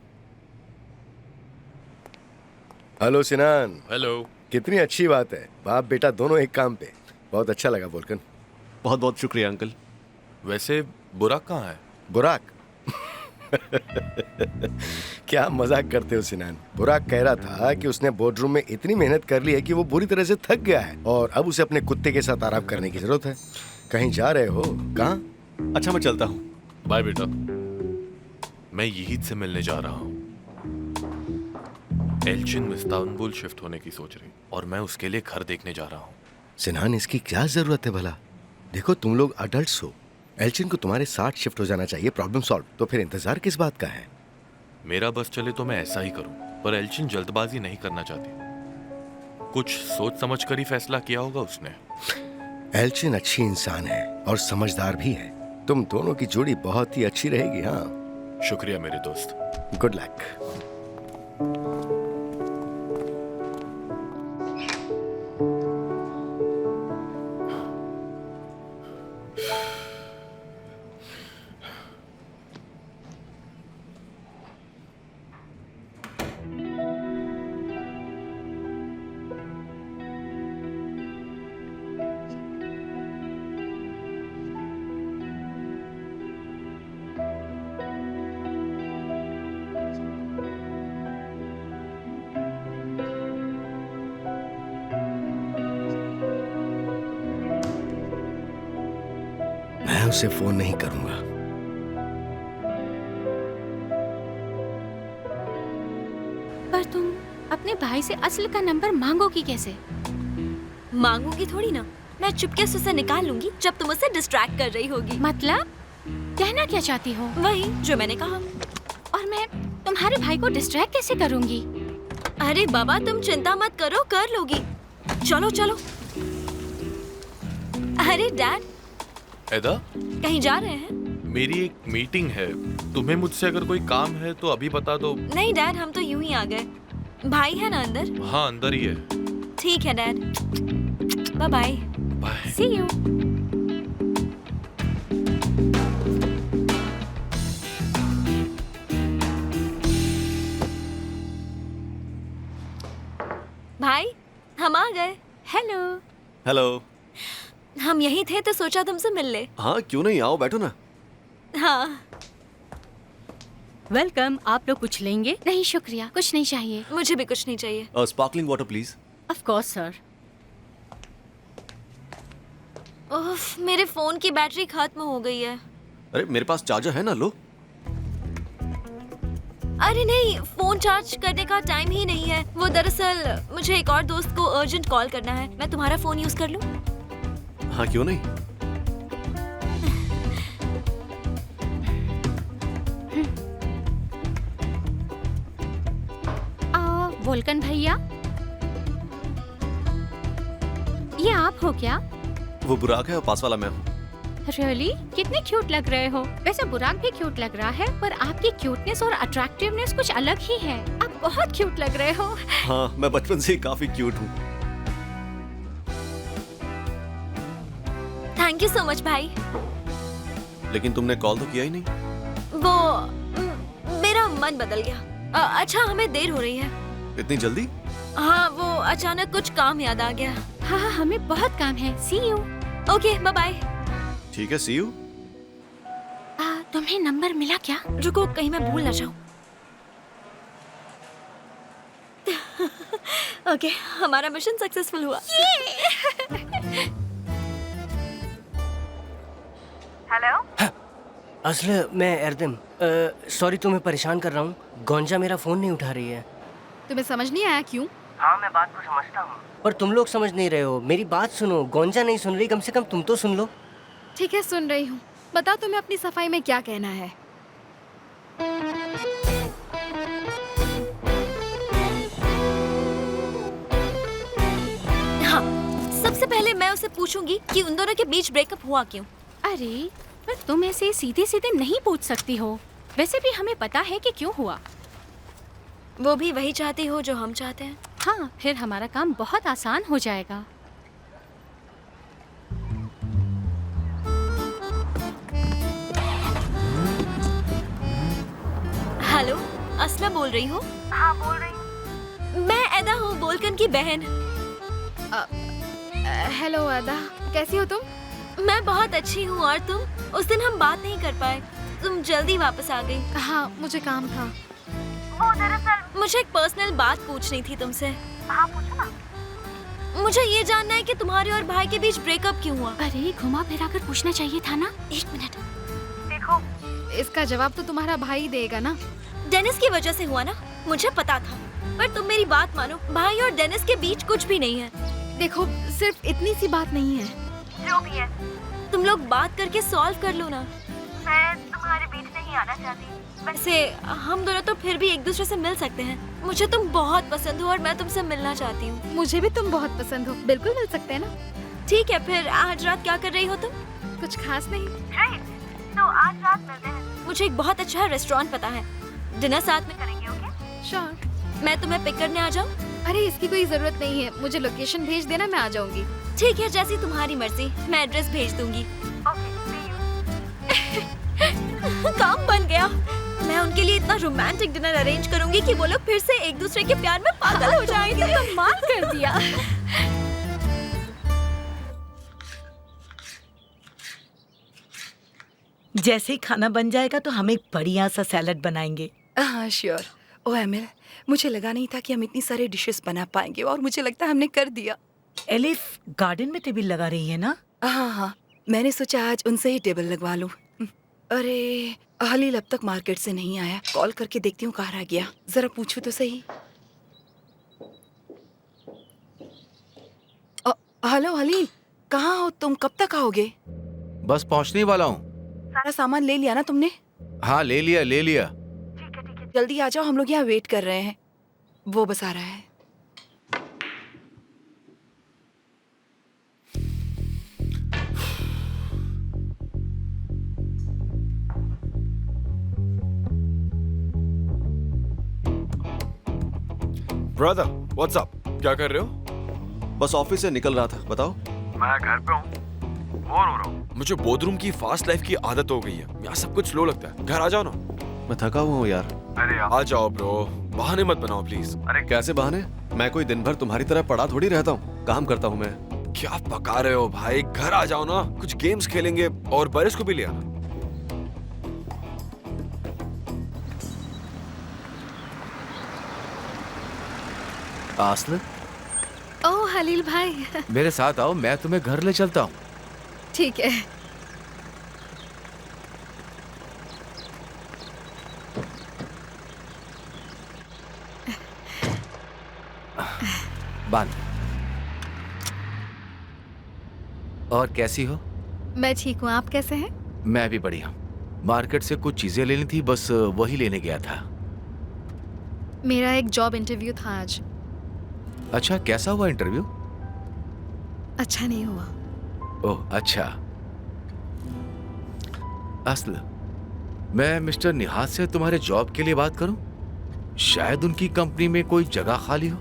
हेलो सिनान। हेलो। कितनी अच्छी बात है, बाप बेटा दोनों एक काम पे। बहुत अच्छा लगा वोल्कन। बहुत बहुत शुक्रिया अंकल। वैसे बुराक कहाँ है? बुराक क्या मजाक करते हो सिनान। बुराक कह रहा था कि उसने बोर्डरूम में इतनी मेहनत कर ली है कि वो बुरी तरह से थक गया है और अब उसे अपने कुत्ते के साथ आराम करने की जरूरत है। कहीं जा रहे हो? कहाँ? अच्छा, मैं चलता हूँ। बाय बेटा। मैं यहीद से मिलने जा रहा हूँ। एल्चिन इस्तांबुल शिफ्ट होने की सोच रही और मैं उसके लिए घर देखने जा रहा हूँ। सिनान, इसकी क्या जरूरत है भला? देखो तुम लोग अडल्ट्स हो, एल्चिन को तुम्हारे साथ शिफ्ट हो जाना चाहिए। Problem solve. तो फिर इंतजार किस बात का है? मेरा बस चले तो मैं ऐसा ही करूं, पर एल्चिन जल्दबाजी नहीं करना चाहती। कुछ सोच समझ कर ही फैसला किया होगा उसने। एल्चिन अच्छी इंसान है और समझदार भी है। तुम दोनों की जोड़ी बहुत ही अच्छी रहेगी। हाँ, शुक्रिया मेरे दोस्त। Good luck. मैं उसे फोन नहीं करूंगा। पर तुम अपने भाई से असल का नंबर मांगोगी कैसे? मांगूंगी थोड़ी ना, मैं चुपके से उसे निकाल लूंगी जब तुम उसे डिस्ट्रैक्ट कर रही होगी। मतलब कहना क्या चाहती हो? वही जो मैंने कहा। और मैं तुम्हारे भाई को डिस्ट्रैक्ट कैसे करूंगी? अरे बाबा, तुम चिंता मत करो, कर लोगी। चलो चलो। अरे डैड, एदा, कहीं जा रहे हैं? मेरी एक मीटिंग है। तुम्हें मुझसे अगर कोई काम है तो अभी बता दो। नहीं डैड, हम तो यूं ही आ गए। भाई है ना अंदर? हाँ, अंदर ही है। ठीक है dad, bye bye. Bye. See you. भाई, हम आ गए। हेलो। हेलो। हम यही थे तो सोचा तुमसे मिल ले। हाँ, क्यों नहीं, आओ बैठो ना। हाँ। वेलकम। आप लोग कुछ लेंगे? नहीं शुक्रिया, कुछ नहीं चाहिए। मुझे भी कुछ नहीं चाहिए। Sparkling water please. Of course sir. उफ, मेरे फोन की बैटरी खत्म हो गई है। अरे मेरे पास चार्जर है ना, लो। अरे नहीं, फोन चार्ज करने का टाइम ही नहीं है। वो दरअसल मुझे एक और दोस्त को अर्जेंट कॉल करना है। मैं तुम्हारा फोन यूज कर लूं? हाँ, क्यों नहीं। वोल्कन भैया, ये आप हो क्या? वो बुराक है और पास वाला मैं हूँ। रियली? कितने क्यूट लग रहे हो। वैसे बुराक भी क्यूट लग रहा है, पर आपकी क्यूटनेस और अट्रैक्टिवनेस कुछ अलग ही है। आप बहुत क्यूट लग रहे हो। हाँ, मैं बचपन से ही काफी क्यूट हूँ। थैंक यू सो मच भाई। लेकिन तुमने कॉल तो किया ही नहीं। वो मेरा मन बदल गया। अच्छा, हमें देर हो रही है। इतनी जल्दी? हाँ, वो अचानक कुछ काम याद आ गया। हाँ, हमें बहुत काम है। See you. Okay, bye bye. ठीक है, सी यू। तुम्हें नंबर मिला क्या? रुको, कहीं मैं भूल ना जाऊं। ओके, हमारा मिशन सक्सेसफुल हुआ। हेलो। असले मैं एरदम, सॉरी तुम्हें परेशान कर रहा हूँ। गोंजा मेरा फोन नहीं उठा रही है। तुम्हें समझ नहीं आया क्यों? हाँ, मैं बात को समझता हूँ, पर तुम लोग समझ नहीं रहे हो। मेरी बात सुनो। गोंजा नहीं सुन रही, कम से कम तुम तो सुन लो। ठीक है, सुन रही हूँ। बताओ तुम्हें अपनी सफाई में क्या कहना है। हाँ, सबसे पहले मैं उसे पूछूंगी कि उन दोनों के बीच ब्रेकअप हुआ क्यों। अरे, पर तुम ऐसे सीधे सीधे नहीं पूछ सकती हो। वैसे भी हमें पता है कि क्यों हुआ। वो भी वही चाहती हो जो हम चाहते हैं। हाँ, फिर हमारा काम बहुत आसान हो जाएगा। हेलो, असला बोल रही हो? हाँ बोल रही हूँ। मैं एदा हूँ, बोलकन की बहन। हेलो अदा, कैसी हो तुम? मैं बहुत अच्छी हूँ, और तुम? उस दिन हम बात नहीं कर पाए, तुम जल्दी वापस आ गई। हाँ, मुझे काम था। वो दरअसल मुझे एक पर्सनल बात पूछनी थी तुमसे। हाँ पूछो ना। मुझे ये जानना है कि तुम्हारे और भाई के बीच ब्रेकअप क्यों हुआ? अरे घुमा फिरा कर पूछना चाहिए था ना। 1 मिनट। देखो, इसका जवाब तो तुम्हारा भाई देगा ना। डेनिस की वजह से हुआ ना, मुझे पता था। पर तुम मेरी बात मानो, भाई और डेनिस के बीच कुछ भी नहीं है। देखो, सिर्फ इतनी सी बात नहीं है। जो भी है, तुम लोग बात करके सॉल्व कर लो ना। मैं तुम्हारे बीच नहीं आना चाहती। वैसे हम दोनों तो फिर भी एक दूसरे से मिल सकते हैं। मुझे तुम बहुत पसंद हो और मैं तुमसे मिलना चाहती हूँ। मुझे भी तुम बहुत पसंद हो, बिल्कुल मिल सकते हैं ना। ठीक है, फिर आज रात क्या कर रही हो तुम? कुछ खास नहीं। तो आज रात मिलते हैं। मुझे एक बहुत अच्छा रेस्टोरेंट पता है, डिनर साथ में करेंगे। Okay sure. मैं तुम्हें पिक करने आ जाऊँ? अरे इसकी कोई जरूरत नहीं है, मुझे लोकेशन भेज देना, मैं आ जाऊंगी। ठीक है, जैसी तुम्हारी मर्जी, मैं एड्रेस भेज दूंगी। काम बन गया। मैं उनके लिए इतना रोमांटिक डिनर अरेंज करूंगी कि वो लोग फिर से एक दूसरे के प्यार में पागल हो जाएंगे। कमाल कर दिया। जैसे ही खाना बन जाएगा तो हम एक बढ़िया सा सैलड बनाएंगे। हाँ श्योर। ओ एमिल, मुझे लगा नहीं था कि हम इतनी सारी डिशेस बना पाएंगे, और मुझे लगता है हमने कर दिया। एलिफ गार्डन में टेबल लगा रही है ना? हाँ हाँ, मैंने सोचा आज उनसे ही टेबल लगवा लूं। अरे हलील अब तक मार्केट से नहीं आया, कॉल करके देखती हूँ कहाँ रह गया, जरा पूछूं तो सही। हेलो हलील, कहाँ हो तुम? कब तक आओगे? बस पहुंचने वाला हूँ। सारा सामान ले लिया ना तुमने? हाँ ले लिया ले लिया। ठीक है, जल्दी आ जाओ, हम लोग यहाँ वेट कर रहे हैं। वो बस आ रहा है। Brother, what's up? क्या कर रहे हो? बस ऑफिस से निकल रहा था, बताओ। मैं घर पे हूँ, बोर हो रहा हूँ। मुझे बोधरूम की फास्ट लाइफ की आदत हो गई है, यहाँ सब कुछ स्लो लगता है। घर आ जाओ ना। मैं थका हुआ हूँ यार। अरे आ जाओ ब्रो, बहाने मत बनाओ प्लीज। अरे कैसे बहाने? मैं कोई दिन भर तुम्हारी तरह पड़ा थोड़ी रहता हूँ, काम करता हूँ मैं। क्या पका रहे हो भाई? घर आ जाओ ना, कुछ गेम्स खेलेंगे, और बरिस को भी ले आना। आस्ल, ओह हलील भाई। मेरे साथ आओ, मैं तुम्हें घर ले चलता हूँ। ठीक है। बांध। और कैसी हो? मैं ठीक हूँ, आप कैसे हैं? मैं भी बढ़िया। मार्केट से कुछ चीजें लेनी थी, बस वही लेने गया था। मेरा एक जॉब इंटरव्यू था आज। अच्छा, कैसा हुआ इंटरव्यू? अच्छा नहीं हुआ। ओह अच्छा। असल मैं मिस्टर निहाद से तुम्हारे जॉब के लिए बात करूं? शायद उनकी कंपनी में कोई जगह खाली हो।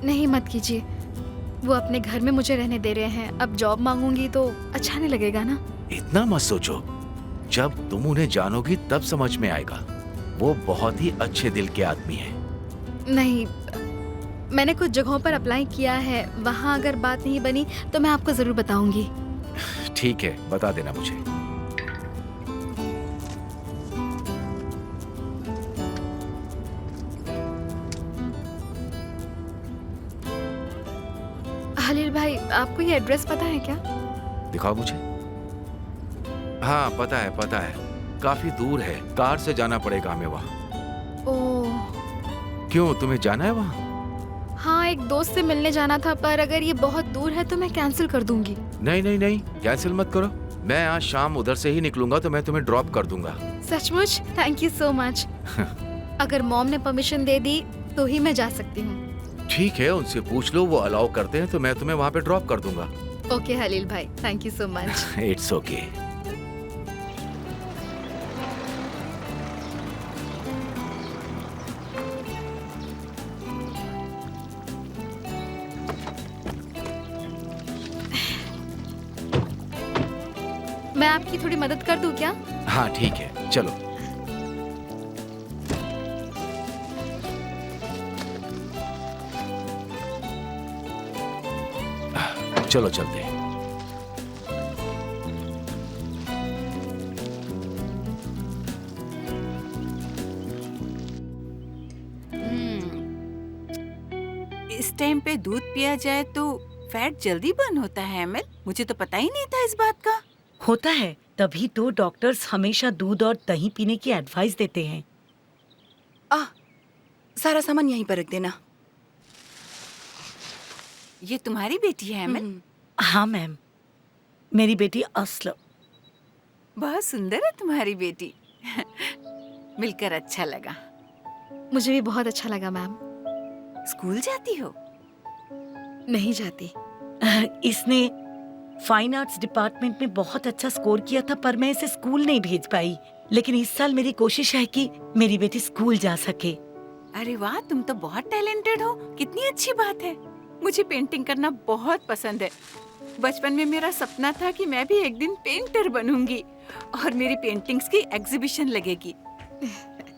नहीं मत कीजिए, वो अपने घर में मुझे रहने दे रहे हैं। अब जॉब मांगूंगी तो अच्छा नहीं लगेगा ना। इतना मत सोचो, जब तुम उन्हें जानोगी तब समझ में आएगा। वो बहुत ही अच्छे दिल के आदमी हैं। नहीं, मैंने कुछ जगहों पर अप्लाई किया है, वहाँ अगर बात नहीं बनी तो मैं आपको जरूर बताऊंगी। ठीक है, बता देना मुझे। हलील भाई, आपको ये एड्रेस पता है क्या? दिखाओ मुझे। हाँ पता है पता है, काफी दूर है, कार से जाना पड़ेगा हमें वहाँ। ओह। क्यों, तुम्हें जाना है वहाँ? हाँ, एक दोस्त से मिलने जाना था, पर अगर ये बहुत दूर है तो मैं कैंसिल कर दूंगी। नहीं नहीं नहीं, कैंसिल मत करो। मैं आज शाम उधर से ही निकलूंगा तो मैं तुम्हें ड्रॉप कर दूंगा। सचमुच? Thank you so much. अगर मॉम ने परमिशन दे दी तो ही मैं जा सकती हूँ। ठीक है, उनसे पूछ लो, वो अलाउ करते हैं तो मैं तुम्हें वहाँ पे ड्रॉप कर दूंगा। ओके हलील भाई, thank you so much. It's okay. मैं आपकी थोड़ी मदद कर दूं क्या? हाँ ठीक है, चलो। चलो चलते हैं। इस टाइम पे दूध पिया जाए तो फैट जल्दी बर्न होता है एमएल। मुझे तो पता ही नहीं था इस बात का। होता है, तभी तो डॉक्टर्स हमेशा दूध और दही पीने की एडवाइस देते हैं। सारा सामान यहीं पर रख देना। ये तुम्हारी बेटी है एमएल? हाँ मैम, मेरी बेटी अस्ल। बहुत सुंदर है तुम्हारी बेटी। मिलकर अच्छा लगा। मुझे भी बहुत अच्छा लगा मैम। स्कूल जाती हो? नहीं जाती। इसने फाइन आर्ट्स डिपार्टमेंट में बहुत अच्छा स्कोर किया था, पर मैं इसे स्कूल नहीं भेज पाई। लेकिन इस साल मेरी कोशिश है कि मेरी बेटी स्कूल जा सके। अरे वाह, तुम तो बहुत टैलेंटेड हो। कितनी अच्छी बात है। मुझे पेंटिंग करना बहुत पसंद है। बचपन में मेरा सपना था कि मैं भी एक दिन पेंटर बनूंगी और मेरी पेंटिंग्स की एग्जीबिशन लगेगी।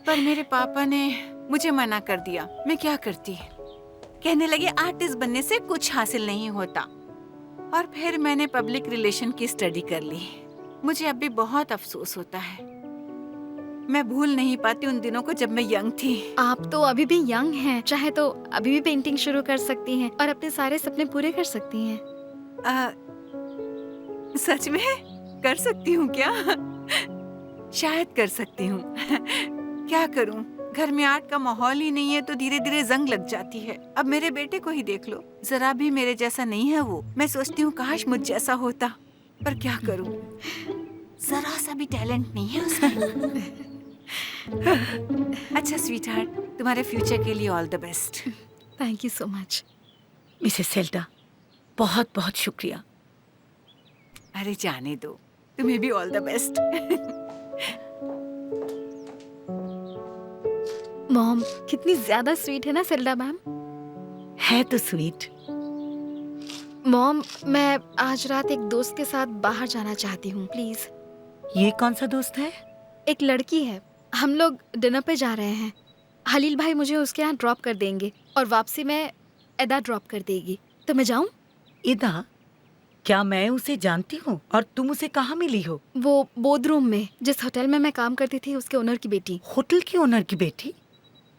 पर मेरे पापा ने मुझे मना कर दिया। मैं क्या करती? कहने लगे आर्टिस्ट बनने से कुछ हासिल नहीं होता। और फिर मैंने पब्लिक रिलेशन की स्टडी कर ली। मुझे अब भी बहुत अफसोस होता है। मैं भूल नहीं पाती उन दिनों को जब मैं यंग थी। आप तो अभी भी यंग हैं, चाहे तो अभी भी पेंटिंग शुरू कर सकती हैं और अपने सारे सपने पूरे कर सकती हैं। सच में कर सकती हूँ क्या? शायद कर सकती हूँ। क्या करूँ, घर में आर्ट का माहौल ही नहीं है तो धीरे धीरे जंग लग जाती है। अब मेरे बेटे को ही देख लो, जरा भी मेरे जैसा नहीं है वो। मैं सोचती हूँ काश मुझ जैसा होता, पर क्या करूँ, जरा सा भी टैलेंट नहीं है उसमें। अच्छा स्वीटहार्ट, तुम्हारे फ्यूचर के लिए all the best. Thank you so much Mrs Selda, बहुत बहुत शुक्रिया। अरे जाने दो, तुम्हें भी ऑल द बेस्ट। मॉम कितनी ज्यादा स्वीट है ना सेल्डा मैम। है तो स्वीट। मॉम, मैं आज रात एक दोस्त के साथ बाहर जाना चाहती हूँ, प्लीज। ये कौन सा दोस्त है? एक लड़की है। हम लोग डिनर पे जा रहे हैं। हलील भाई मुझे उसके यहाँ ड्रॉप कर देंगे और वापसी में एदा ड्रॉप कर देगी। तो मैं जाऊँ? इदा? क्या मैं उसे जानती हूँ? और तुम उसे कहाँ मिली हो? वो बोधरूम में, जिस होटल में मैं काम करती थी, उसके ओनर की बेटी। होटल के ओनर की बेटी?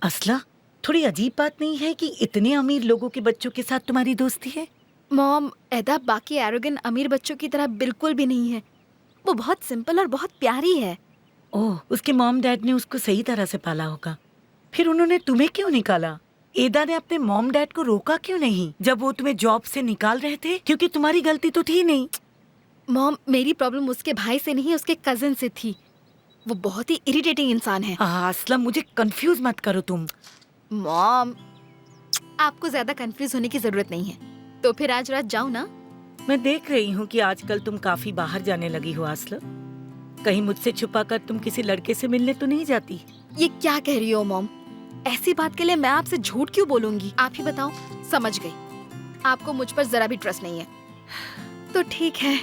असला, थोड़ी अजीब बात नहीं है कि इतने अमीर लोगों के बच्चों के साथ तुम्हारी दोस्ती है? मॉम, एदा बाकी एरोगेंट अमीर बच्चों की तरह बिल्कुल भी नहीं है। वो बहुत सिंपल और बहुत प्यारी है। ओह, उसके मॉम डैड ने उसको सही तरह से पाला होगा। फिर उन्होंने तुम्हें क्यों निकाला? एदा ने अपने मॉम डैड को रोका क्यों नहीं जब वो तुम्हें जॉब से निकाल रहे थे? क्योंकि तुम्हारी गलती तो थी नहीं। मॉम, मेरी प्रॉब्लम उसके भाई से नहीं, उसके कजिन से थी। वो बहुत ही इरिटेटिंग इंसान है। असलम, मुझे कंफ्यूज मत करो तुम। मॉम, आपको ज्यादा कंफ्यूज होने की जरूरत नहीं है। तो फिर आज रात जाऊँ ना? मैं देख रही हूँ कि आजकल तुम काफी बाहर जाने लगी हो असलम। कहीं मुझसे छुपाकर तुम किसी लड़के से मिलने तो नहीं जाती? ये क्या कह रही हो मॉम? ऐसी बात के लिए मैं आपसे झूठ क्यों बोलूंगी? आप ही बताओ। समझ गई, आपको मुझ पर जरा भी ट्रस्ट नहीं है। तो ठीक है,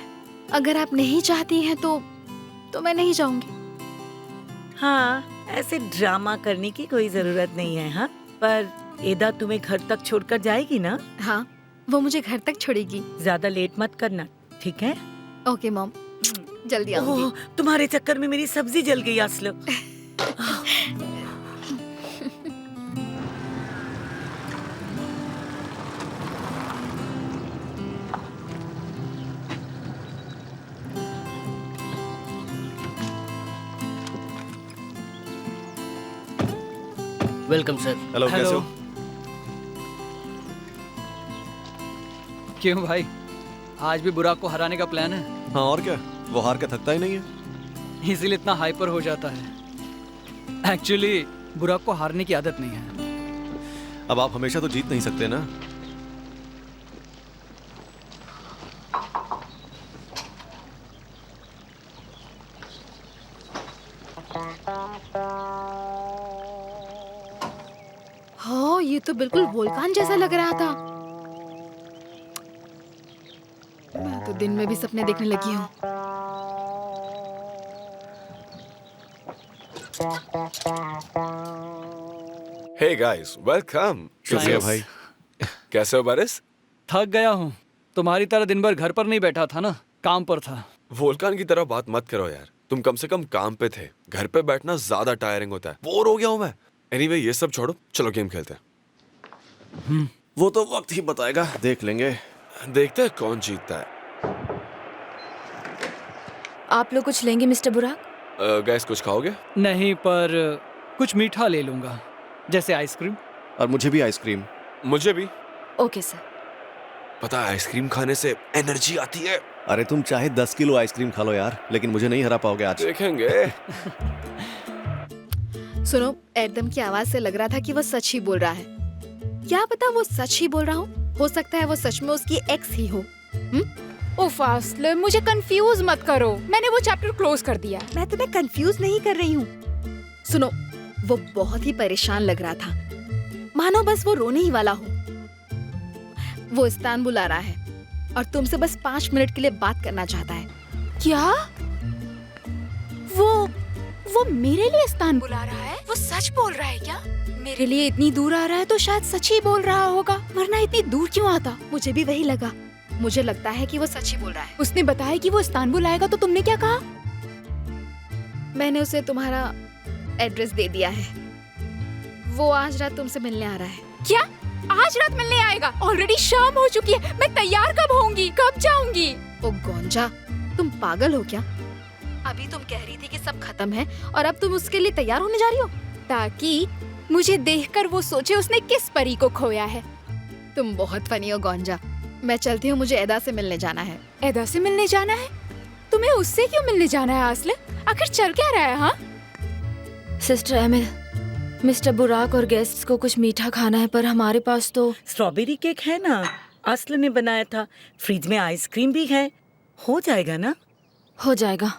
अगर आप नहीं चाहती हैं तो मैं नहीं जाऊंगी। हाँ, ऐसे ड्रामा करने की कोई जरूरत नहीं है। हाँ, पर एदा तुम्हें घर तक छोड़कर जाएगी ना? हाँ, वो मुझे घर तक छोड़ेगी। ज्यादा लेट मत करना, ठीक है? ओके मॉम, जल्दी आऊंगी। तुम्हारे चक्कर में मेरी सब्जी जल गई असलो। Welcome sir. हेलो, कैसे हो? क्यों भाई, आज भी बुराक को हराने का प्लान है? हाँ, और क्या, वो हार के थकता ही नहीं है। इसीलिए इतना हाइपर हो जाता है। एक्चुअली बुराक को हारने की आदत नहीं है। अब आप हमेशा तो जीत नहीं सकते ना। हाँ, ये तो बिल्कुल वोल्कान जैसा लग रहा था। मैं तो दिन में भी सपने देखने लगी हूँ। Hey guys, welcome. शुक्रिया भाई। कैसे हो बारिश? थक गया हूँ, तुम्हारी तरह दिन भर घर पर नहीं बैठा था ना, काम पर था। वोल्कान की तरह बात मत करो यार, तुम कम से कम काम पे थे। घर पे बैठना ज्यादा टायरिंग होता है, बोर हो गया हूं मैं। एनीवे ये सब छोड़ो, चलो गेम खेलते हैं। वो तो वक्त ही बताएगा, देख लेंगे। देखते हैं कौन जीतता है। आप लोग कुछ लेंगे मिस्टर बुराक? गैस कुछ खाओगे? नहीं, पर कुछ मीठा ले लूंगा, जैसे आइसक्रीम। और मुझे भी आइसक्रीम। मुझे भी। Okay sir. पता है आइसक्रीम खाने से एनर्जी आती है। अरे तुम चाहे 10 किलो आइसक्रीम खा लो यार, लेकिन मुझे नहीं हरा पाओगे आज। देखेंगे। सुनो, एडम की आवाज से लग रहा था कि वो सच ही बोल रहा है। क्या पता वो सच ही बोल रहा हो सकता है वो सच में उसकी एक्स ही हो। उफ आस्ले, मुझे कंफ्यूज मत करो, मैंने वो चैप्टर क्लोज कर दिया। मैं तुम्हें कंफ्यूज नहीं कर रही हूँ। सुनो, वो बहुत ही परेशान लग रहा था, मानो बस वो रोने ही वाला हो। वो इस्तांबुल आ रहा है और तुमसे बस 5 मिनट के लिए बात करना चाहता है। क्या? वो मेरे लिए इस्तांबुल आ रहा है? वो सच बोल रहा है क्या? मेरे लिए इतनी दूर आ रहा है तो शायद सच ही बोल रहा होगा, वरना इतनी दूर क्यों आता? मुझे भी वही लगा। मुझे लगता है कि वो सच ही बोल रहा है। उसने बताया कि वो इस्तांबुल आएगा, तो तुमने क्या कहा? मैंने उसे तुम्हारा एड्रेस दे दिया है। वो आज रात तुमसे मिलने आ रहा है। क्या? आज रात मिलने आएगा? ऑलरेडी शाम हो चुकी है, मैं तैयार कब होंगी, कब जाऊंगी? ओ गोंजा, तुम पागल हो क्या? अभी तुम कह रही थी कि सब खत्म है और अब तुम उसके लिए तैयार होने जा रही हो, ताकि मुझे देखकर वो सोचे उसने किस परी को खोया है। तुम बहुत फनी हो गोंजा। मैं चलती हूँ, मुझे एदा से मिलने जाना है। एदा से मिलने जाना है? तुम्हें उससे क्यों मिलने जाना है आस्ले? आखिर चल क्या रहा है? हाँ सिस्टर एमिल, मिस्टर बुराक और गेस्ट्स को कुछ मीठा खाना है, पर हमारे पास तो स्ट्रॉबेरी केक है ना, आस्ले ने बनाया था। फ्रिज में आइसक्रीम भी है, हो जाएगा ना? हो जाएगा।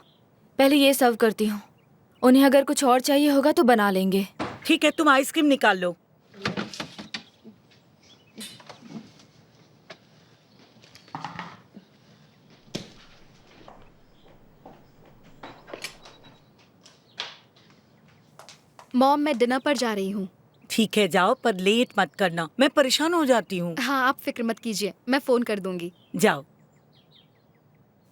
पहले ये सर्व करती हूँ, उन्हें अगर कुछ और चाहिए होगा तो बना लेंगे। ठीक है, तुम आइसक्रीम निकाल लो। मॉम, मैं डिनर पर जा रही हूँ। ठीक है, जाओ, पर लेट मत करना, मैं परेशान हो जाती हूँ। हाँ, आप फिक्र मत कीजिए, मैं फोन कर दूंगी। जाओ।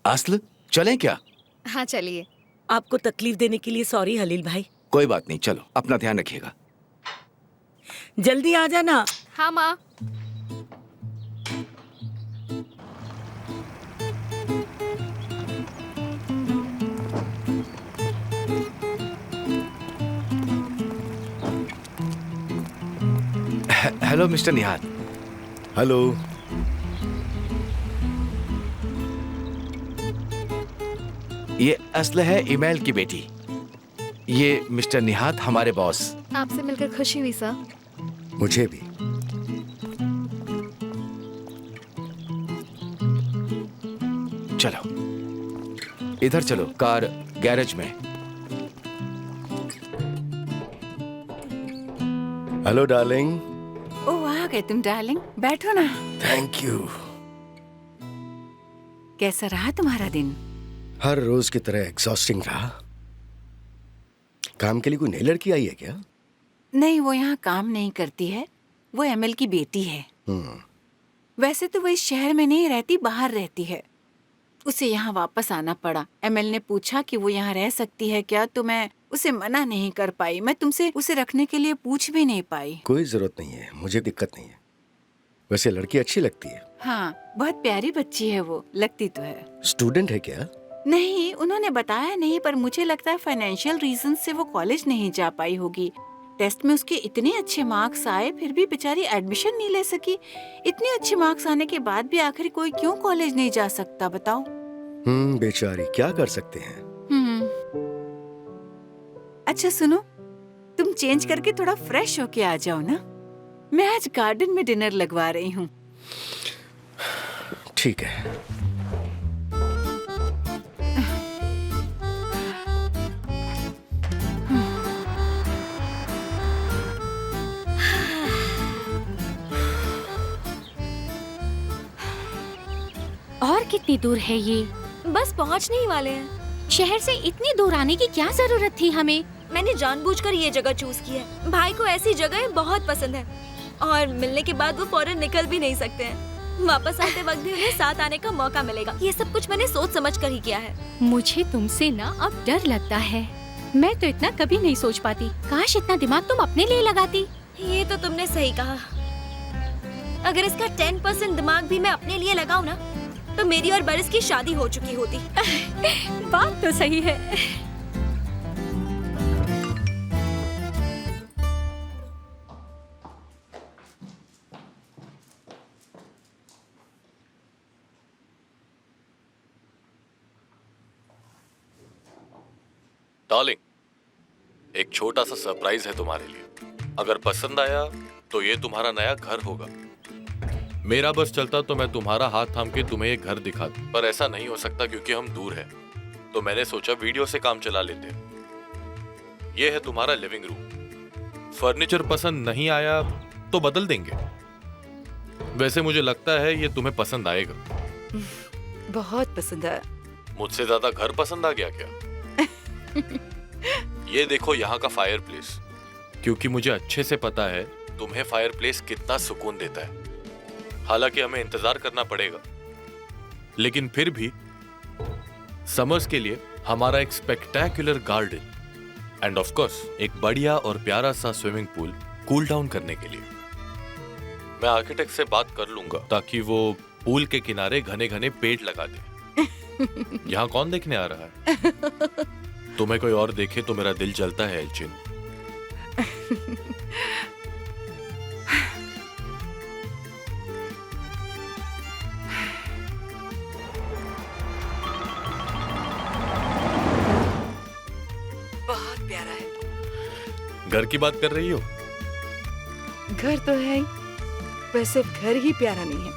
अस्ल, चलें क्या? हाँ चलिए। आपको तकलीफ देने के लिए सॉरी हलील भाई। कोई बात नहीं, चलो, अपना ध्यान रखिएगा। जल्दी आ जाना। हाँ माँ। हेलो मिस्टर निहाल। हेलो। ये अस्ल है ईमेल की बेटी। ये मिस्टर निहात, हमारे बॉस। आपसे मिलकर खुशी हुई सर। मुझे भी। चलो इधर चलो, कार गैरेज में। Hello darling. ओह, आ गए तुम डार्लिंग, बैठो ना। Thank you. कैसा रहा तुम्हारा दिन? हर रोज की तरह एग्जॉस्टिंग रहा। काम के लिए कोई नई लड़की आई है क्या? नहीं, वो यहाँ काम नहीं करती है, वो एमएल की बेटी है। वैसे तो वो इस शहर में नहीं रहती, बाहर रहती है। उसे यहाँ वापस आना पड़ा। एमएल ने पूछा कि वो यहाँ रह सकती है क्या, तो मैं उसे मना नहीं कर पाई। मैं तुमसे उसे रखने के लिए पूछ भी नहीं पाई। कोई जरूरत नहीं है, मुझे दिक्कत नहीं है। वैसे लड़की अच्छी लगती है। हाँ, बहुत प्यारी बच्ची है वो, लगती तो है। स्टूडेंट है क्या? नहीं, उन्होंने बताया नहीं, पर मुझे लगता है फाइनेंशियल रीजन से वो कॉलेज नहीं जा पाई होगी। टेस्ट में उसके इतने अच्छे मार्क्स आए, फिर भी बेचारी एडमिशन नहीं ले सकी। इतने अच्छे मार्क्स आने के बाद भी आखिर कोई क्यों कॉलेज नहीं जा सकता, बताओ। बेचारी, क्या कर सकते हैं। अच्छा सुनो, तुम चेंज करके थोड़ा फ्रेश होके आ जाओ ना। मैं आज गार्डन में डिनर लगवा रही हूँ। ठीक है। और कितनी दूर है ये? बस पहुंचने ही वाले हैं। शहर से इतनी दूर आने की क्या जरूरत थी हमें? मैंने जानबूझकर ये जगह चूज की है। भाई को ऐसी जगह बहुत पसंद है और मिलने के बाद वो फौरन निकल भी नहीं सकते हैं। वापस आते वक्त भी उन्हें साथ आने का मौका मिलेगा। ये सब कुछ मैंने सोच समझ कर ही किया है। मुझे तुमसे ना अब डर लगता है। मैं तो इतना कभी नहीं सोच पाती। काश इतना दिमाग तुम अपने लिए लगाती। ये तो तुमने सही कहा। अगर इसका 10% दिमाग भी मैं अपने लिए लगाऊं ना, तो मेरी और बरिस की शादी हो चुकी होती। बात तो सही है। डार्लिंग, एक छोटा सा सरप्राइज है तुम्हारे लिए। अगर पसंद आया तो ये तुम्हारा नया घर होगा। मेरा बस चलता तो मैं तुम्हारा हाथ थाम के तुम्हें ये घर दिखाता, पर ऐसा नहीं हो सकता क्योंकि हम दूर हैं। तो मैंने सोचा वीडियो से काम चला लेते। ये है तुम्हारा लिविंग रूम। फर्नीचर पसंद नहीं आया तो बदल देंगे। वैसे मुझे लगता है ये तुम्हें पसंद आएगा। बहुत पसंद आया। मुझसे ज्यादा घर पसंद आ गया क्या? ये देखो यहाँ का फायर प्लेस, क्योंकि मुझे अच्छे से पता है तुम्हें फायर प्लेस कितना सुकून देता है। हालांकि हमें इंतजार करना पड़ेगा, लेकिन फिर भी समर्स के लिए हमारा एक spectacular garden end of course एक बढ़िया और प्यारा सा स्विमिंग पूल कूल डाउन करने के लिए। मैं आर्किटेक्ट से बात कर लूंगा ताकि वो पूल के किनारे घने घने पेड़ लगा दे। यहाँ कौन देखने आ रहा है? तुम्हें कोई और देखे तो मेरा दिल जलता है एल्चिन। बहुत प्यारा है। घर की बात कर रही हो? घर तो है ही, पर सिर्फ घर ही प्यारा नहीं है,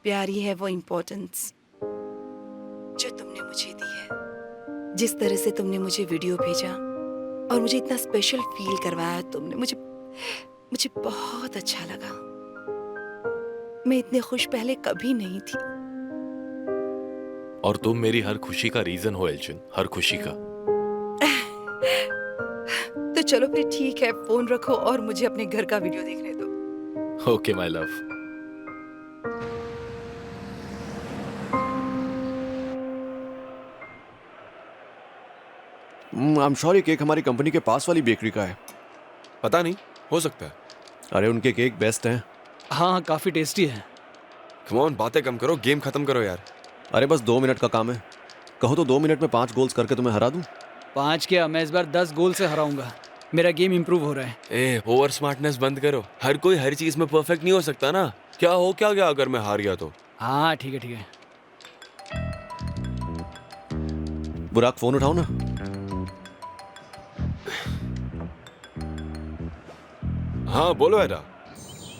प्यारी है वो इम्पोर्टेंस जो तुमने मुझे दी है। जिस तरह से तुमने मुझे वीडियो भेजा और मुझे इतना स्पेशल फील करवाया तुमने, मुझे बहुत अच्छा लगा। मैं इतने खुश पहले कभी नहीं थी। और तुम मेरी हर खुशी का रीजन हो एल्चिन, हर खुशी का। तो चलो फिर ठीक है, फोन रखो और मुझे अपने घर का वीडियो देखने दो। Okay my love. I am sorry, cake हमारी कंपनी के पास वाली बेकरी का है। पता नहीं, हो सकता है। अरे उनके केक बेस्ट हैं। हाँ, काफी टेस्टी है। कम ऑन, बातें कम करो, गेम खत्म करो यार। अरे बस 2 मिनट का काम है। कहो तो 2 मिनट में 5 गोल्स करके तुम्हें हरा दूं। 5 क्या, मैं इस बार 10 गोल से हराऊंगा। मेरा गेम इंप्रूव हो रहा है। ए, ओवर स्मार्टनेस बंद करो। हर कोई हर चीज में परफेक्ट नहीं हो सकता ना। क्या हो क्या गया अगर मैं हार गया तो? हाँ ठीक है ठीक है। बुराक, फोन उठाओ ना। हाँ बोलो एडा।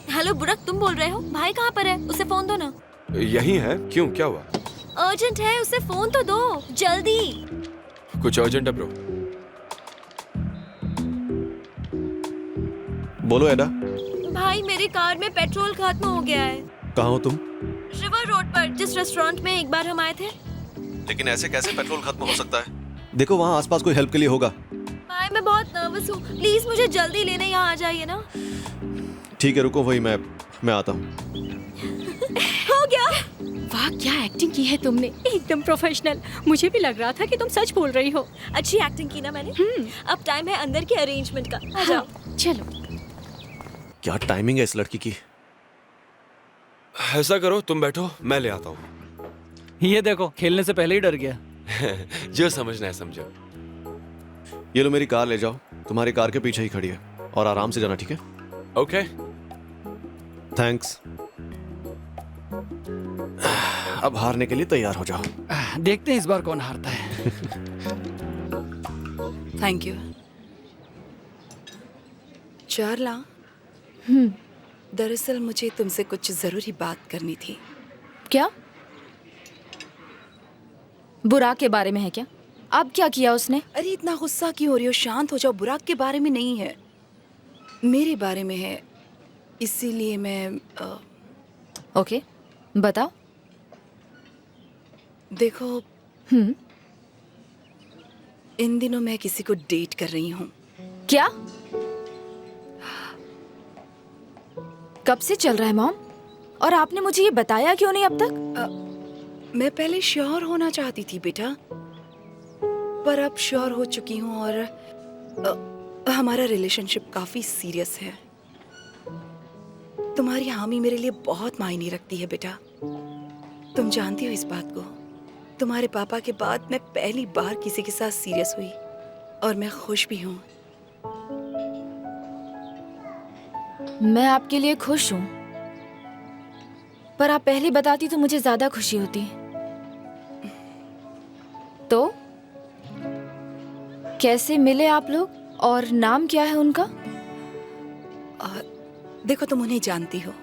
हेलो बुरक, तुम बोल रहे हो? भाई कहाँ पर है? उसे फोन दो ना। यही है। क्यों, क्या हुआ? अर्जेंट है, उसे फोन तो दो जल्दी। कुछ अर्जेंट है ब्रो? बोलो एडा। भाई मेरी कार में पेट्रोल खत्म हो गया है। कहाँ हो तुम? रिवर रोड पर, जिस रेस्टोरेंट में एक बार हम आए थे। लेकिन ऐसे कैसे पेट्रोल खत्म हो सकता है? देखो वहाँ आसपास कोई हेल्प के लिए होगा। भाई मैं बहुत नर्वस हूँ, प्लीज मुझे जल्दी लेने यहाँ आ जाइए ना। ठीक है रुको, वही मैं आता हूँ। हो गया। वाह क्या एक्टिंग की है तुमने, एकदम प्रोफेशनल। मुझे भी लग रहा था कि तुम सच बोल रही हो। अच्छी एक्टिंग की ना मैंने। अब टाइम है अंदर के अरेंजमेंट का। आ जाओ। चलो। क्या टाइमिंग है इस लड़की की। ऐसा करो, तुम बैठो, मैं ले आता हूँ। ये देखो, खेलने से पहले ही डर गया। जो समझना है समझो। ये लो मेरी कार ले जाओ, तुम्हारी कार के पीछे ही खड़ी है, और आराम से जाना, ठीक है? Okay thanks. अब हारने के लिए तैयार हो जाओ। देखते हैं इस बार कौन हारता है। Thank you. चार्ला, दरअसल मुझे तुमसे कुछ जरूरी बात करनी थी। क्या? बुराक के बारे में है क्या? अब क्या किया उसने? अरे इतना गुस्सा क्यों हो रही हो? शांत हो जाओ। बुराक के बारे में नहीं है, मेरे बारे में है, इसीलिए मैं ओके बताओ। देखो इन दिनों मैं किसी को डेट कर रही हूँ। क्या? कब से चल रहा है मॉम? और आपने मुझे ये बताया क्यों नहीं अब तक? मैं पहले श्योर होना चाहती थी बेटा, पर अब श्योर हो चुकी हूँ और हमारा रिलेशनशिप काफी सीरियस है। तुम्हारी हामी मेरे लिए बहुत मायने रखती है बेटा। तुम जानती हो इस बात को। तुम्हारे पापा के बाद मैं पहली बार किसी के साथ सीरियस हुई और मैं खुश भी हूँ। मैं आपके लिए खुश हूँ, पर आप पहले बताती तो मुझे ज्यादा खुशी होती। तो कैसे मिले आप लोग और नाम क्या है उनका? देखो, तुम उन्हें जानती हो।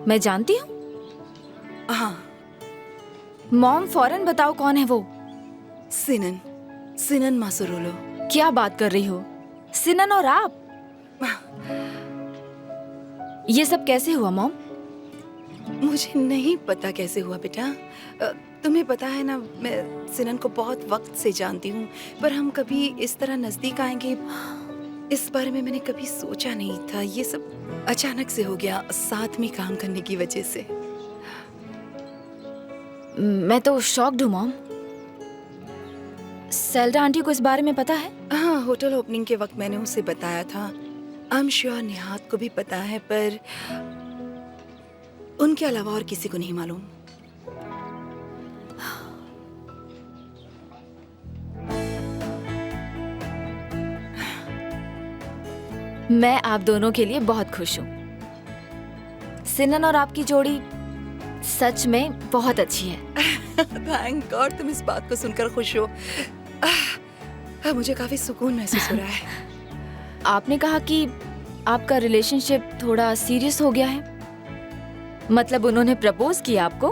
मैं जानती हूँ? हाँ। मॉम फौरन बताओ कौन है वो? सिनन मासुरोलो। क्या बात कर रही हो? सिनन और आप? ये सब कैसे हुआ मॉम? मुझे नहीं पता कैसे हुआ बेटा। तुम्हें पता है ना, मैं सिनन को बहुत वक्त से जानती हूँ, पर हम कभी इस तरह नजदीक आएंगे इस बारे में मैंने कभी सोचा नहीं था। ये सब अचानक से हो गया, साथ में काम करने की वजह से। मैं तो शॉक्ड हूँ मॉम। सेल्डा आंटी को इस बारे में पता है? हाँ, होटल ओपनिंग के वक्त मैंने उसे बताया था। आई एम श्योर निहात को भी पता है, पर उनके अलावा और किसी को नहीं मालूम। मैं आप दोनों के लिए बहुत खुश हूँ। सिनन और आपकी जोड़ी सच में बहुत अच्छी है। थैंक गॉड तुम इस बात को सुनकर खुश हो। मुझे काफी सुकून महसूस हो रहा है। आपने कहा कि आपका रिलेशनशिप थोड़ा सीरियस हो गया है, मतलब उन्होंने प्रपोज किया आपको?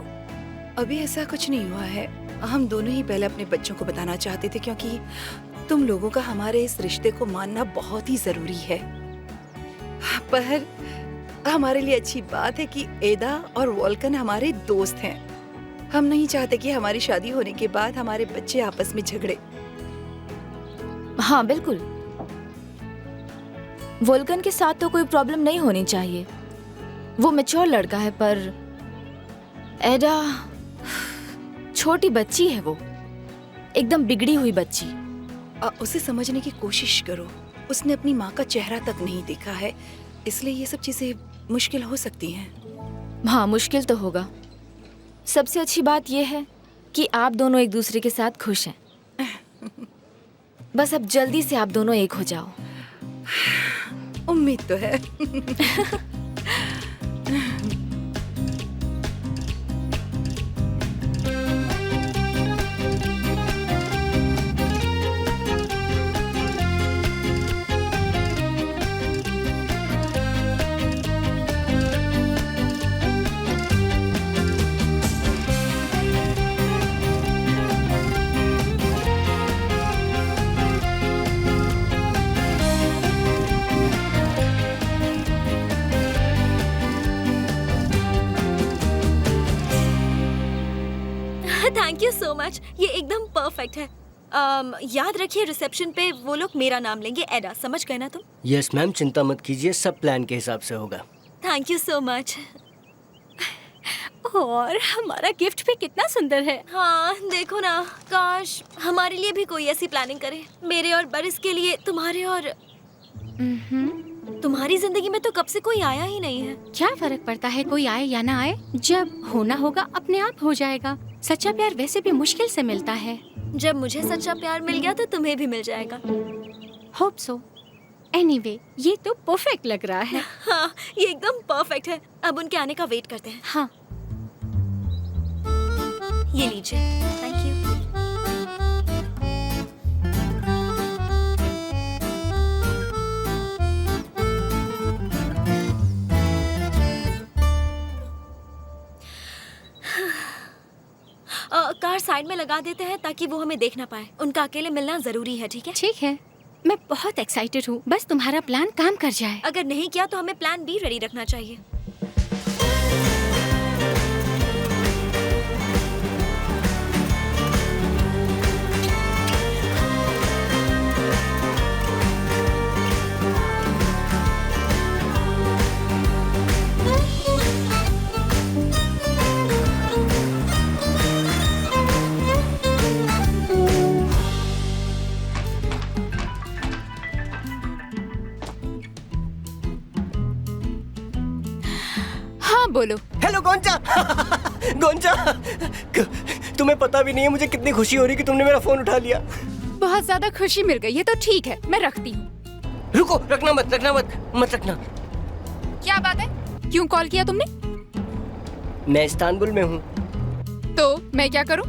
अभी ऐसा कुछ नहीं हुआ है। हम दोनों ही पहले अपने बच्चों को बताना चाहते थे, क्योंकि तुम लोगों का हमारे इस रिश्ते को मानना बहुत ही जरूरी है। पर हमारे लिए अच्छी बात है कि एदा और वोल्कन हमारे दोस्त हैं। हम नहीं चाहते कि हमारी शादी होने के बाद हमारे बच्चे आपस में झगड़े। हाँ बिल्कुल, वोल्कन के साथ तो कोई प्रॉब्लम नहीं होनी चाहिए। वो मैच्योर लड़का है, पर एडा छोटी बच्ची है, वो एकदम बिगड़ी हुई बच्ची। उसे समझने की कोशिश करो। उसने अपनी माँ का चेहरा तक नहीं देखा है, इसलिए ये सब चीजें मुश्किल हो सकती हैं। हाँ, मुश्किल तो होगा। सबसे अच्छी बात यह है कि आप दोनों एक दूसरे के साथ खुश हैं। बस अब जल्दी से आप दोनों एक हो जाओ। उम्मीद तो है। थैंक यू सो मच, ये एकदम परफेक्ट है। याद रखिए रिसेप्शन पे वो लोग मेरा नाम लेंगे, एडा। समझ गए ना तुम? यस मैम, चिंता मत कीजिए, सब प्लान के हिसाब से होगा। Thank you so much. और हमारा गिफ्ट भी कितना सुंदर है। हाँ देखो ना, काश हमारे लिए भी कोई ऐसी प्लानिंग करे। मेरे और बरिस के लिए। तुम्हारे और तुम्हारी जिंदगी में तो कब से कोई आया ही नहीं है। क्या फर्क पड़ता है कोई आए या ना आए, जब होना होगा अपने आप हो जाएगा। सच्चा प्यार वैसे भी मुश्किल से मिलता है। जब मुझे सच्चा प्यार मिल गया तो तुम्हें भी मिल जाएगा। Hope so. एनीवे, ये तो परफेक्ट लग रहा है। हाँ, ये एकदम परफेक्ट है। अब उनके आने का वेट करते हैं। हाँ, ये लीजिए। Thank you. कार साइड में लगा देते हैं ताकि वो हमें देख ना पाए। उनका अकेले मिलना जरूरी है, ठीक है? ठीक है। मैं बहुत एक्साइटेड हूँ, बस तुम्हारा प्लान काम कर जाए। अगर नहीं किया तो हमें प्लान बी रेडी रखना चाहिए। हाँ बोलो। हेलो गोंजा। गोंजा, तुम्हें पता भी नहीं है मुझे कितनी खुशी हो रही कि तुमने मेरा फोन उठा लिया। बहुत ज्यादा खुशी मिल गई है तो ठीक है, मैं रखती हूँ। रुको, रखना मत, रखना मत, मत रखना। क्या बात है, क्यों कॉल किया तुमने? मैं इस्तांबुल में हूँ। तो मैं क्या करूँ?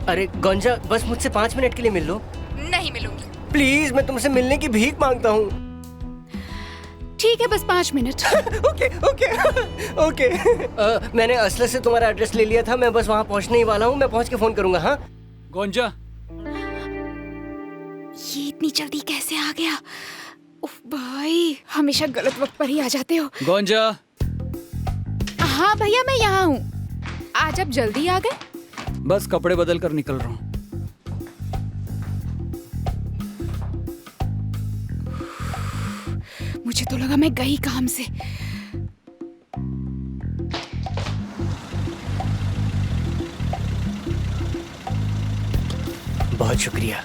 अरे गोंजा, बस मुझसे 5 मिनट के लिए मिल लो। नहीं मिलूंगी। प्लीज, मैं तुमसे मिलने की भीख मांगता हूँ। ठीक है, बस 5 मिनट। Okay okay okay. मैंने असलत से तुम्हारा एड्रेस ले लिया था, मैं बस वहाँ पहुँचने ही वाला हूँ, मैं पहुँच के फोन करूंगा। हाँ गोंजा, ये इतनी जल्दी कैसे आ गया? उफ भाई, हमेशा गलत वक्त पर ही आ जाते हो। गोंजा। हाँ भैया, मैं यहाँ हूँ। आज आप जल्दी आ गए? बस कपड़े बदल कर निकल रहा हूँ। मुझे तो लगा मैं गई काम से। बहुत शुक्रिया।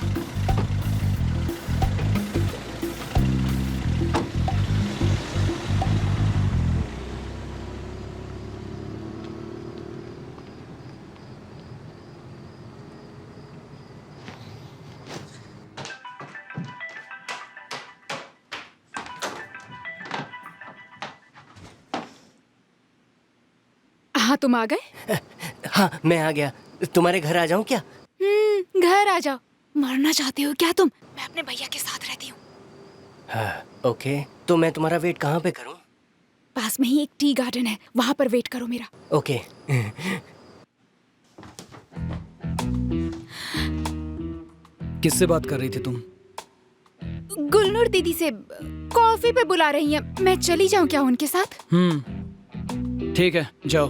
हाँ, तुम आ गए? हाँ, मैं आ गया। तुम्हारे घर आ जाऊं क्या? घर आ जाओ। मरना चाहते हो क्या तुम? मैं अपने भैया के साथ रहती हूँ। हाँ, ओके। तो मैं तुम्हारा वेट कहाँ पे करूं? पास में ही एक टी गार्डन है, वहाँ पर वेट करो मेरा। ओके। किससे बात कर रही थी तुम? गुलनूर दीदी से। कॉफी पे बुला रही हैं। मैं चली जाऊं क्या उनके साथ? ठीक है, जाओ,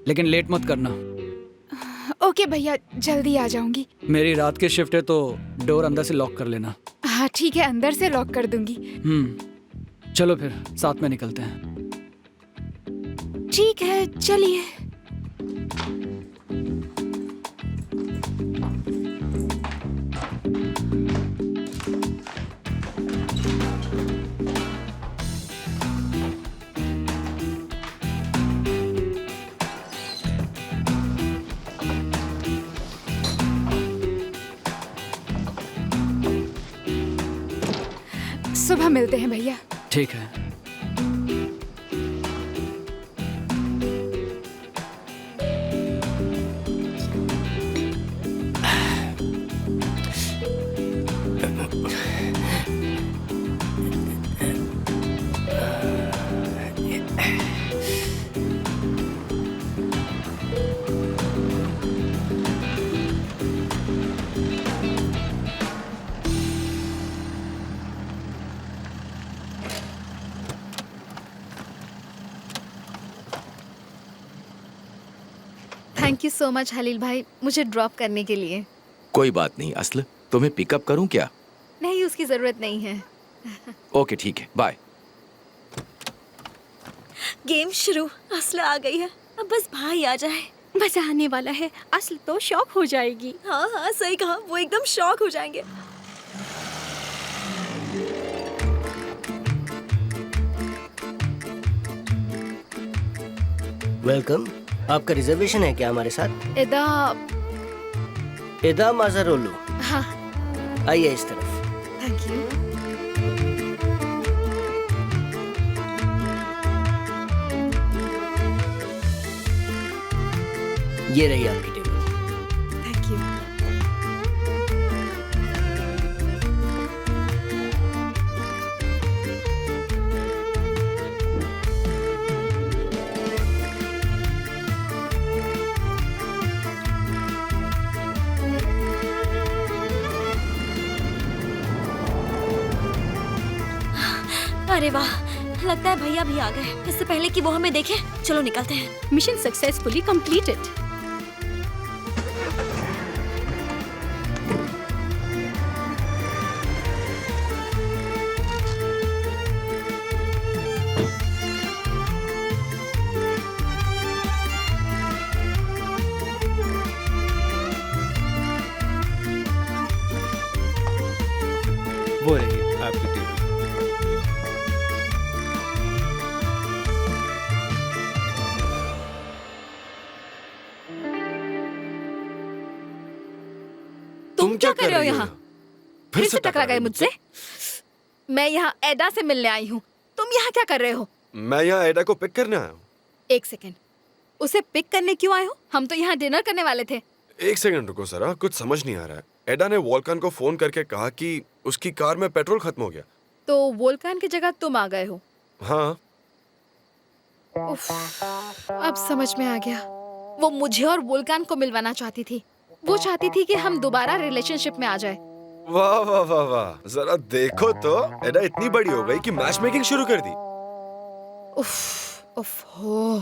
लेकिन लेट मत करना। ओके भैया, जल्दी आ जाऊंगी। मेरी रात की शिफ्ट है तो डोर अंदर से लॉक कर लेना। हाँ ठीक है, अंदर से लॉक कर दूंगी। चलो फिर साथ में निकलते हैं। ठीक है, चलिए। सुबह मिलते हैं भैया। ठीक है। Thank you so much haleem भाई, मुझे ड्रॉप करने के लिए। कोई बात नहीं असल, तुम्हें पिकअप करूं क्या? नहीं, उसकी जरूरत नहीं है। ओके ठीक है, बाय। गेम शुरू। असल आ गई है, अब बस भाई आ जाए। मजा आने वाला है। असल तो शॉक हो जाएगी। हाँ हाँ, सही कहा, वो एकदम शॉक हो जाएंगे। वेलकम। आपका रिजर्वेशन है क्या हमारे साथ? एदा माजारोलू। हाँ। आइए इस तरफ। Thank you. ये रही आपकी टेबल। Thank you. अरे वाह, लगता है भैया भी आ गए। इससे पहले कि वो हमें देखे, चलो निकलते हैं। Mission successfully completed. वो रही आपकी टेबल। तुम क्या कर रहे हो यहाँ? फिर से टकरा गए मुझसे? मैं यहाँ एडा से मिलने आई हूँ, तुम यहाँ क्या कर रहे हो? मैं यहाँ एडा को पिक करने आया हूँ। एक सेकेंड, उसे पिक करने क्यों आए हो? हम तो यहाँ डिनर करने वाले थे। एक सेकंड रुको जरा, कुछ समझ नहीं आ रहा है। एडा ने वोल्कान को फोन करके कहा कि उसकी कार में पेट्रोल खत्म हो गया। तो वोल्कान की जगह तुम आ गए हो? हाँ। उफ, अब समझ में आ गया। वो मुझे और वोल्कान को मिलवाना चाहती थी। वो चाहती थी कि हम दोबारा रिलेशनशिप में आ जाए। वाह वाह वाह वाह, जरा देखो तो, एडा इतनी बड़ी हो गई कि मैच मेकिंग शुरू कर दी। उफ, उफ हो।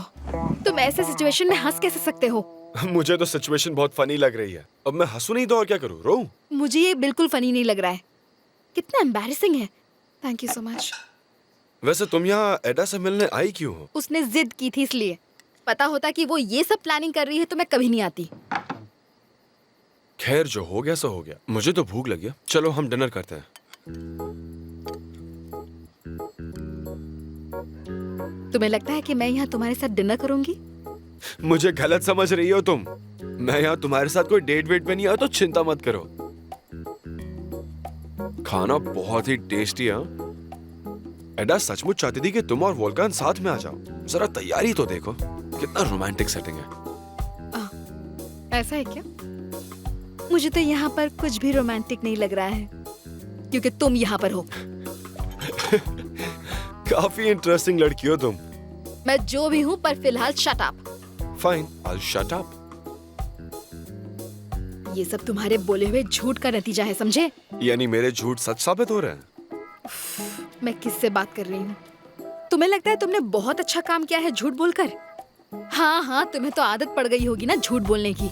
तुम ऐसे सिचुएशन में हंस कैसे सकते हो? मुझे तो सिचुएशन बहुत फनी लग रही है। अब मैं हंसू नहीं तो और क्या करूँ, रोऊं? मुझे ये बिल्कुल फनी नहीं लग रहा है। कितना एम्बैरेसिंग है। Thank you so much. वैसे तुम यहाँ एडा से मिलने आई क्यों हो? उसने जिद की थी इसलिए। पता होता कि वो ये सब प्लानिंग कर रही है तो मैं कभी नहीं आती। खैर, जो हो गया सो हो गया। मुझे तो भूख लगी है, चलो हम डिनर करते हैं। तुम्हें लगता है कि मैं यहाँ तुम्हारे साथ डिनर करूंगी? मुझे गलत समझ रही हो तुम। मैं यहाँ तुम्हारे साथ कोई डेट वेट पे नहीं आया, तो चिंता मत करो। खाना बहुत ही टेस्टी है। एडा सचमुच चाहती थी कि तुम और वोल्कान साथ में आ जाओ। जरा तैयारी तो देखो, कितना रोमांटिक सेटिंग है। ऐसा है क्या? मुझे तो यहाँ पर कुछ भी रोमांटिक नहीं लग रहा है, क्योंकि तुम यहाँ पर हो। काफी इंटरेस्टिंग लड़की हो तुम। मैं जो भी हूँ, पर फिलहाल shut up. Fine, I'll shut up. ये सब तुम्हारे बोले हुए झूठ का नतीजा है, समझे? यानी मेरे झूठ सच साबित हो रहे हैं? मैं किससे बात कर रही हूँ? तुम्हें लगता है तुमने बहुत अच्छा काम किया है झूठ बोलकर? हाँ हाँ, तुम्हें तो आदत पड़ गई होगी ना झूठ बोलने की।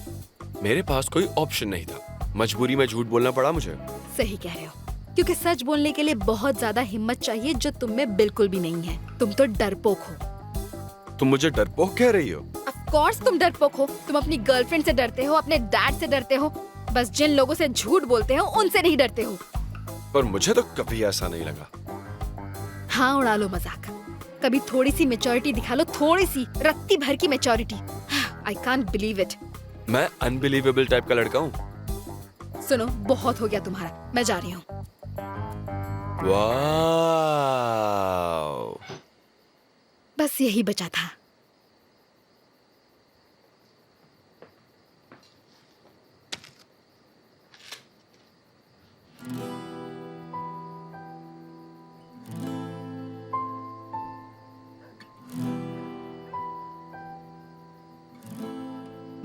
मेरे पास कोई ऑप्शन नहीं था, मजबूरी में झूठ बोलना पड़ा मुझे। सही कह रहे हो, क्योंकि सच बोलने के लिए बहुत ज्यादा हिम्मत चाहिए, जो तुम में बिल्कुल भी नहीं है। तुम तो डरपोक हो। तुम मुझे डरपोक कह रही हो? ऑफ कोर्स तुम डरपोक हो। तुम अपनी गर्लफ्रेंड से डरते हो, अपने डैड से डरते हो। बस जिन लोगों से झूठ बोलते हो उनसे नहीं डरते हो। पर मुझे तो कभी ऐसा नहीं लगा। हाँ, उड़ा लो मजाक। कभी थोड़ी सी मैच्योरिटी दिखा लो, थोड़ी सी, रत्ती भर की maturity. I can't believe it. मैं अनबिलीवेबल टाइप का लड़का हूँ? सुनो, बहुत हो गया तुम्हारा, मैं जा रही हूँ। वाव। बस यही बचा था।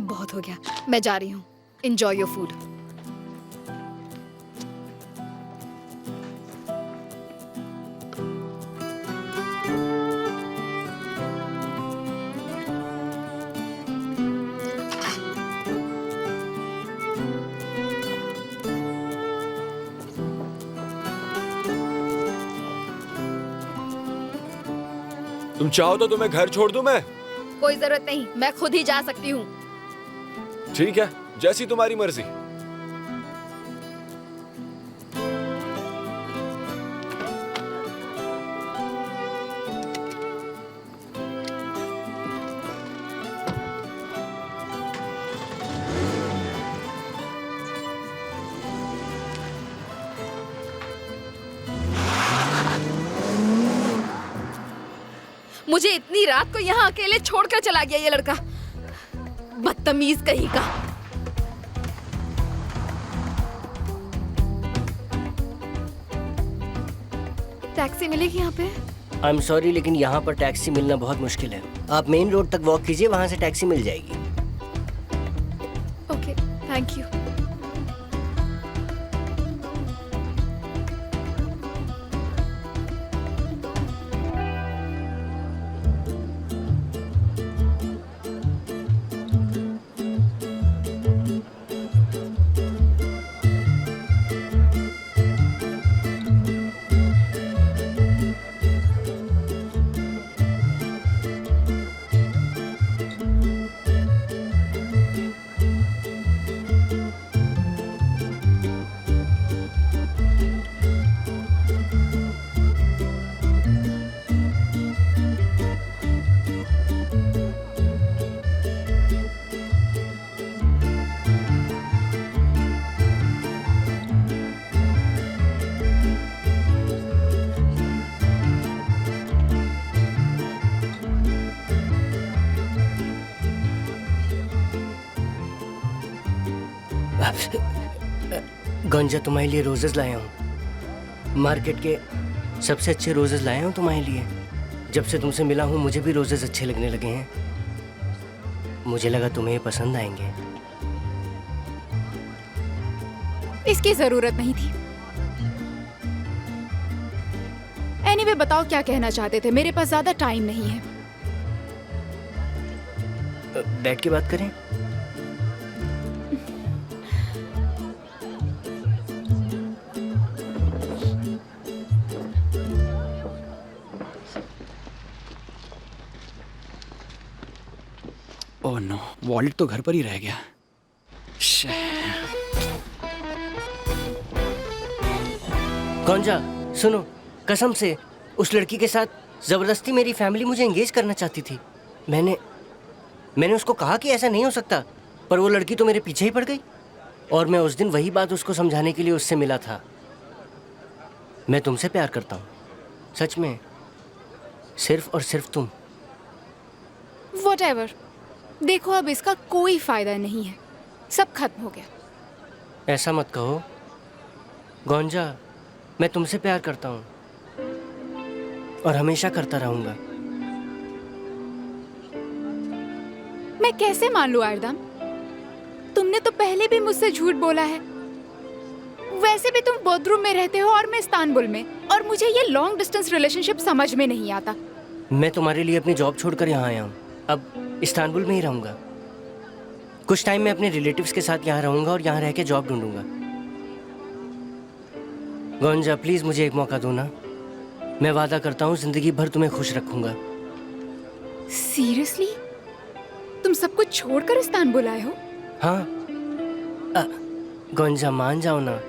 बहुत हो गया, मैं जा रही हूँ। Enjoy your food. तुम चाहो तो तुम्हें घर छोड़ दूं मैं? कोई जरूरत नहीं, मैं खुद ही जा सकती हूँ। ठीक है, जैसी तुम्हारी मर्जी। मुझे इतनी रात को यहाँ अकेले छोड़कर चला गया ये लड़का, बदतमीज कहीं का। टैक्सी मिलेगी यहाँ पे? आई एम सॉरी, लेकिन यहाँ पर टैक्सी मिलना बहुत मुश्किल है। आप मेन रोड तक वॉक कीजिए, वहाँ से टैक्सी मिल जाएगी। Okay, thank you. गंजा तुम्हारे लिए रोजेस लाया हूँ। मार्केट के सबसे अच्छे रोजेस लाया हूँ तुम्हारे लिए। जब से तुमसे मिला हूँ मुझे भी रोजेस अच्छे लगने लगे हैं। मुझे लगा तुम्हें ये पसंद आएंगे। इसकी जरूरत नहीं थी। एनीवे बताओ क्या कहना चाहते थे, मेरे पास ज्यादा टाइम नहीं है। बैठ के बात करें? ओह नो, वॉलेट तो घर पर ही रह गया। गंजा सुनो, कसम से उस लड़की के साथ जबरदस्ती मेरी फैमिली मुझे एंगेज करना चाहती थी। मैंने उसको कहा कि ऐसा नहीं हो सकता, पर वो लड़की तो मेरे पीछे ही पड़ गई। और मैं उस दिन वही बात उसको समझाने के लिए उससे मिला था। मैं तुमसे प्यार करता हूँ, सच में, सिर्फ और सिर्फ तुम। Whatever. देखो अब इसका कोई फायदा नहीं है, सब खत्म हो गया। ऐसा मत कहो गंजा, मैं तुमसे प्यार करता हूँ और हमेशा करता रहूंगा। मैं कैसे मान लूं आयरदम? तुमने तो पहले भी मुझसे झूठ बोला है। वैसे भी तुम बोधरूम में रहते हो और मैं इस्तांबुल में, और मुझे ये लॉन्ग डिस्टेंस रिलेशनशिप समझ में नहीं आता। मैं तुम्हारे लिए अपनी जॉब छोड़कर यहाँ आया हूँ। अब इस्तांबुल में ही रहूंगा। कुछ टाइम मैं अपने रिलेटिव्स के साथ यहाँ रहूंगा और यहाँ रह के जॉब ढूंढूंगा। गंजा प्लीज मुझे एक मौका दो ना। मैं वादा करता हूँ जिंदगी भर तुम्हें खुश रखूंगा। सीरियसली? तुम सब कुछ छोड़कर इस्तांबुल आए हो? हाँ गंजा मान जाओ ना।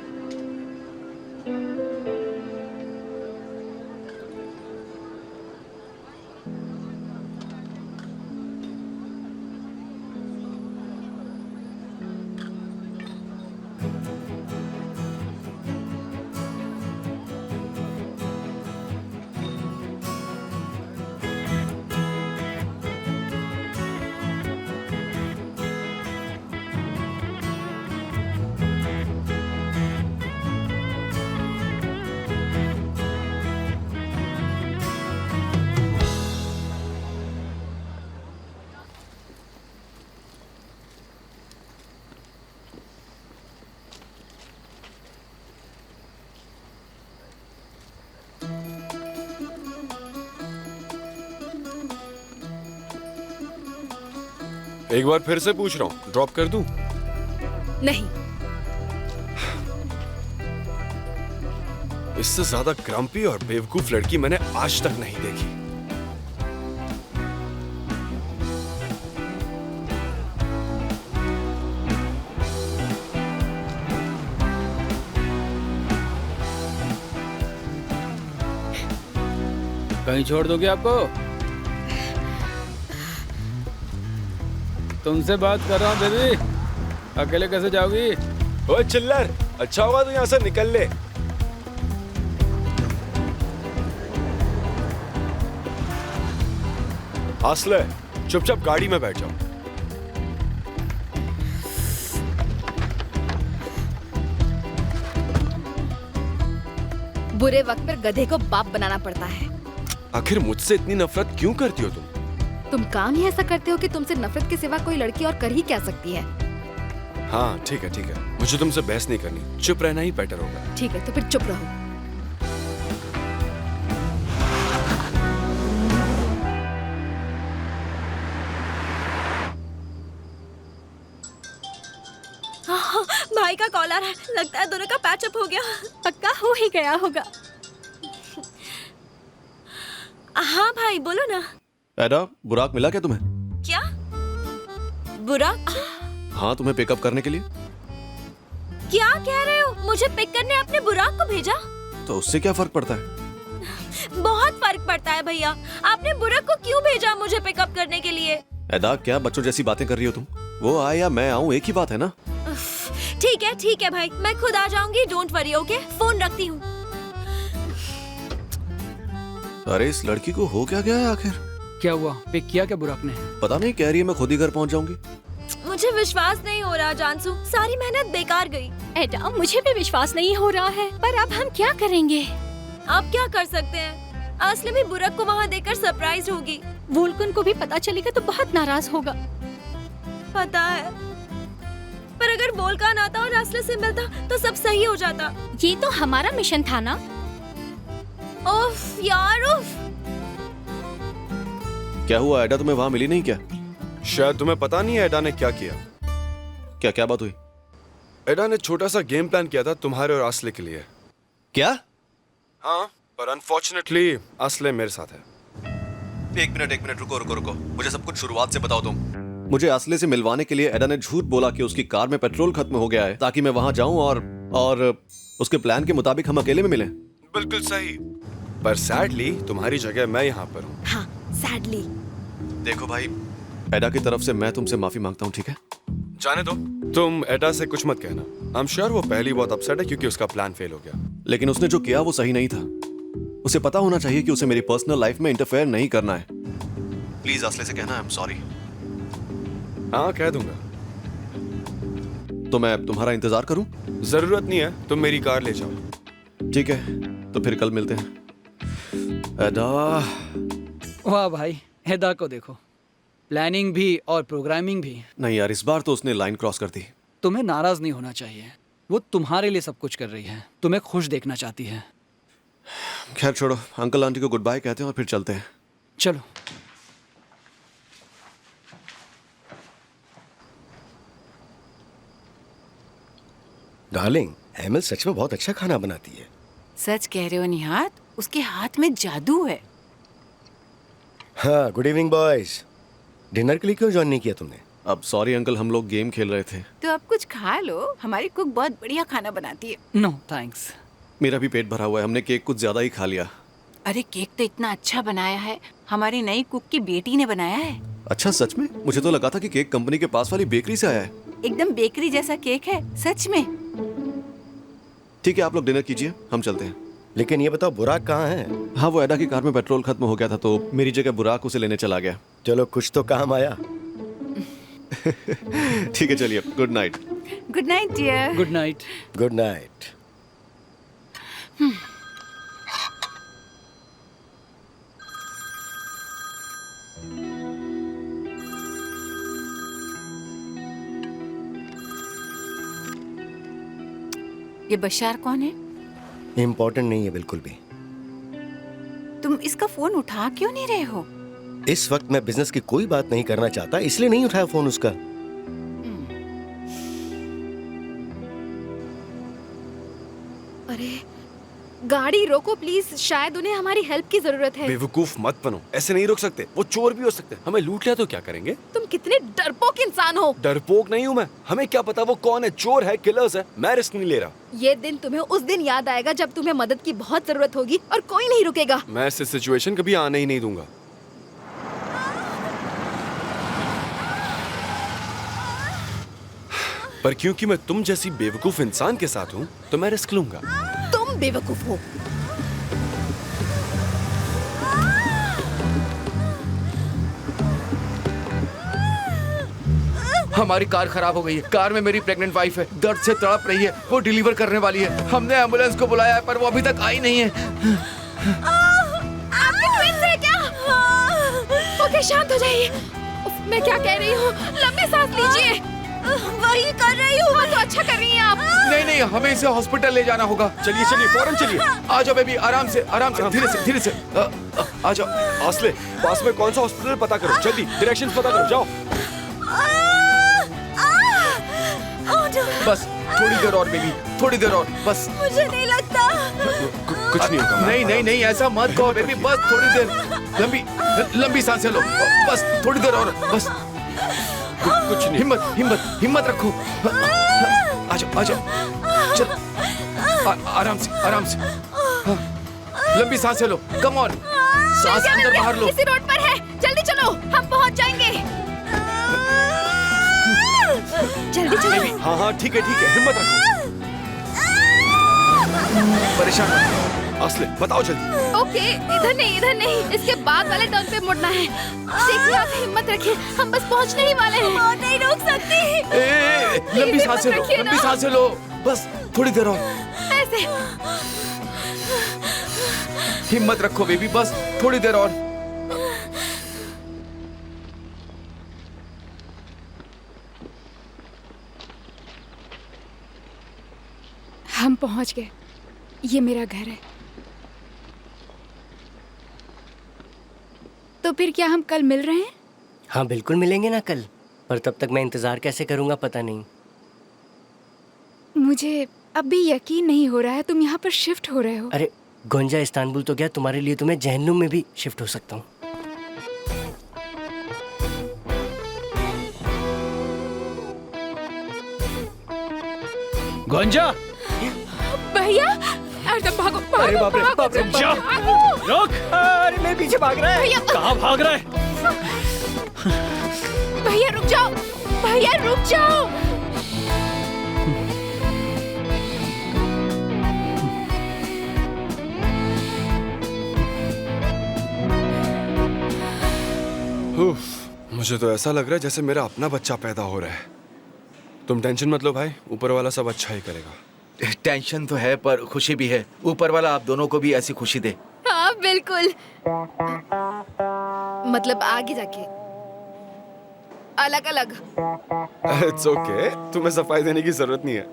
एक बार फिर से पूछ रहा हूँ, ड्रॉप कर दूं? नहीं। इससे ज्यादा क्रम्पी और बेवकूफ लड़की मैंने आज तक नहीं देखी। कहीं छोड़ दोगे आपको? तुमसे बात कर रहा हूँ बेबी, अकेले कैसे जाओगी? ओए चिल्लर, अच्छा होगा तू यहाँ से निकल ले। आसले, चुपचाप गाड़ी में बैठ जाओ। बुरे वक्त पर गधे को बाप बनाना पड़ता है। आखिर मुझसे इतनी नफरत क्यों करती हो तुम? तुम काम ही ऐसा करते हो कि तुमसे नफरत के सिवा कोई लड़की और कर ही क्या सकती है। हाँ ठीक है, मुझे तुमसे बहस नहीं करनी, चुप रहना ही बेटर होगा। ठीक है तो फिर चुप रहो। भाई का कॉल आ रहा है, लगता है दोनों का पैचअप हो गया। पक्का हो ही गया होगा। हाँ भाई बोलो ना। एडा, बुराक मिला क्या तुम्हें? क्या? बुराक? हाँ, तुम्हें पिकअप करने के लिए। क्या कह रहे हो? मुझे पिक करने आपने बुराक को भेजा? तो उससे क्या फर्क पड़ता है? बहुत फर्क पड़ता है भैया। आपने बुराक को क्यों भेजा मुझे पिकअप करने के लिए? एडा, क्या बच्चों जैसी बातें कर रही हो तुम? वो आए या मैं आऊँ एक ही बात है ना। ठीक है भाई, मैं खुद आ जाऊंगी, डोंट वरी। ओके, फोन रखती हूँ। अरे इस लड़की को हो क्या गया है आखिर? क्या हुआ? पिक किया क्या बुराक ने? पता नहीं, कह रही है मैं खुद ही घर पहुंच जाऊंगी। मुझे विश्वास नहीं हो रहा जानसू, सारी मेहनत बेकार गई। एडा, मुझे भी विश्वास नहीं हो रहा है, पर अब हम क्या करेंगे? आप क्या कर सकते हैं? आसले भी बुरक को वहाँ देखकर सरप्राइज होगी। वोल्कन को भी पता चलेगा तो बहुत नाराज होगा। पता है, पर अगर वोल्कान आता और आसले से मिलता तो सब सही हो जाता। ये तो हमारा मिशन था ना। उफ यार उफ। क्या हुआ एडा, तुम्हें वहां मिली नहीं क्या? शायद तुम्हें पता नहीं है एडा ने क्या किया। क्या क्या बात हुई? एडा ने छोटा सा गेम प्लान किया था तुम्हारे और आसले के लिए। क्या? हाँ, पर अनफॉर्चुनेटली आसले मेरे साथ है। एक मिनट, रुको, मुझे सब कुछ शुरुआत से बताओ तुम। मुझे आसले से मिलवाने के लिए एडा ने झूठ बोला कि उसकी कार में पेट्रोल खत्म हो गया है, ताकि मैं वहां जाऊं और उसके प्लान के मुताबिक हम अकेले में मिलें। बिल्कुल सही, पर सैडली तुम्हारी जगह मैं यहाँ पर हूँ। हाँ, सैडली। देखो भाई, एडा की तरफ से मैं तुमसे माफी मांगता हूँ, ठीक है? जाने दो, तुम एडा से कुछ मत कहना। आई एम श्योर वो पहली बहुत अपसेट है क्योंकि उसका प्लान फेल हो गया। लेकिन उसने जो किया वो सही नहीं था। उसे पता होना चाहिए कि उसे मेरी पर्सनल लाइफ में इंटरफेयर नहीं करना है। प्लीज आसले से कहना आई एम सॉरी। हाँ, कह दूंगा। तो मैं तुम्हारा इंतजार करूं? जरूरत नहीं है, तुम मेरी कार ले जाओ। ठीक है, तो फिर कल मिलते हैं। एडा, वाह भाई, हेदा को देखो, प्लानिंग भी और प्रोग्रामिंग भी। नहीं यार, इस बार तो उसने लाइन क्रॉस कर दी। तुम्हें नाराज नहीं होना चाहिए, वो तुम्हारे लिए सब कुछ कर रही है, तुम्हें खुश देखना चाहती है। खैर छोड़ो, अंकल आंटी को गुड बाय कहते हैं और फिर चलते हैं। चलो। डार्लिंग, एमिल सच में बहुत अच्छा खाना बनाती है। सच कह रहे हो निहात, उसके हाथ में जादू है। हाँ, गुड इवनिंग बॉयज। डिनर के लिए क्यों ज्वाइन नहीं किया तुमने? अब सॉरी अंकल, हम लोग गेम खेल रहे थे। तो अब कुछ खा लो, हमारी कुक बहुत बढ़िया खाना बनाती है। No thanks. मेरा भी पेट भरा हुआ है, हमने केक कुछ ज्यादा ही खा लिया। अरे केक तो इतना अच्छा बनाया है, हमारी नई कुक की बेटी ने बनाया है। अच्छा, सच में? मुझे तो लगा था कि केक कंपनी के पास वाली बेकरी से आया है। एकदम बेकरी जैसा केक है, सच में। ठीक है, आप लोग डिनर कीजिए, हम चलते हैं। लेकिन ये बताओ, बुराक कहाँ है? हाँ, वो एडा की कार में पेट्रोल खत्म हो गया था तो मेरी जगह बुराक उसे लेने चला गया। चलो, कुछ तो काम आया। ठीक है, चलिए, good night. Good night dear. Good night. Good night. ये बशार कौन है? इम्पोर्टेंट नहीं है बिल्कुल भी। तुम इसका फोन उठा क्यों नहीं रहे हो? इस वक्त मैं बिजनेस की कोई बात नहीं करना चाहता, इसलिए नहीं उठाया फोन उसका। अरे गाड़ी रोको प्लीज, शायद उन्हें हमारी हेल्प की जरूरत है। बेवकूफ मत बनो, ऐसे नहीं रोक सकते। वो चोर भी हो सकते हैं, हमें लूट लिया तो क्या करेंगे? तुम कितने डरपोक इंसान हो। डरपोक नहीं हूँ मैं, हमें क्या पता वो कौन है, चोर है, किलर्स है, मैं रिस्क नहीं ले रहा। ये दिन तुम्हें उस दिन याद आएगा जब तुम्हें मदद की बहुत जरूरत होगी और कोई नहीं रुकेगा। मैं ऐसी सिचुएशन कभी आने ही नहीं दूंगा। पर क्योंकि मैं तुम जैसी बेवकूफ इंसान के साथ हूँ तो मैं रिस्क लूंगा। तुम बेवकूफ हो। हमारी कार खराब हो गई है, कार में मेरी प्रेग्नेंट वाइफ है, दर्द से तड़प रही है, वो डिलीवर करने वाली है। हमने एम्बुलेंस को बुलाया है पर वो अभी तक आई नहीं है। आपके ट्विन्स हैं क्या? ओके, शांत हो जाइए। उफ, मैं क्या कह रही हूँ, लंबी सांस लीजिए। वही कर रही हूँ। हाँ, तो अच्छा कर रही हैं आप। नहीं नहीं, हमें इसे हॉस्पिटल ले जाना होगा। चलिए चलिए, फौरन चलिए। आ जाओ बेबी, आराम से धीरे से आ जाओ। आसले, पास में कौन सा हॉस्पिटल पता करो, जल्दी डायरेक्शंस पता करो, जाओ। बस थोड़ी देर और बेबी, थोड़ी देर और, बस। मुझे नहीं लगता। कुछ नहीं होगा। नहीं ऐसा मत कहो बेबी, बस थोड़ी देर, लंबी सांसें लो, बस थोड़ी देर और, बस। कुछ नहीं। हिम्मत रखो। आ जाओ, चल, आराम से। लंबी सांसें लो, कम ऑन, सांस अंदर बाहर लो। इसी रोड पर है, जल्दी चलो, हम पहुंच जाएंगे। जल्दी चलो। हाँ ठीक है, हिम्मत रखो। परेशान असले बताओ जल्दी। ओके, इधर नहीं, इसके बाद वाले टर्न पे मुड़ना है। देखिए, आप हिम्मत रखिए, हम बस पहुंचने ही वाले हैं। और नहीं रोक सकती। लंबी सांसें लो, लंबी सांसें लो, बस थोड़ी देर और। ऐसे हिम्मत रखो बेबी, बस थोड़ी देर और। हम पहुंच गए। ये मेरा घर है। तो फिर क्या हम कल मिल रहे हैं? हाँ बिल्कुल मिलेंगे ना कल, पर तब तक मैं इंतजार कैसे करूंगा पता नहीं। मुझे अब भी यकीन नहीं हो रहा है तुम यहाँ पर शिफ्ट हो रहे हो। अरे गोंजा, इस्तांबुल तो क्या, तुम्हारे लिए तो मैं जहन्नुम में भी शिफ्ट हो सकता हूँ। गोंजा, भैया, अरे भागो, अरे बाप रे, बाप रे, जा, रुक! अरे मेरे पीछे भाग रहा है। कहाँ भाग रहा है? भैया रुक जाओ, भैया रुक जाओ। मुझे तो ऐसा लग रहा है जैसे मेरा अपना बच्चा पैदा हो रहा है। तुम टेंशन मत लो भाई, ऊपर वाला सब अच्छा ही करेगा। टेंशन तो है पर खुशी भी है। ऊपर वाला आप दोनों को भी ऐसी खुशी दे। हाँ बिल्कुल, मतलब आगे जाके अलग अलग। इट्स ओके, तुम्हें सफाई देने की जरूरत नहीं है।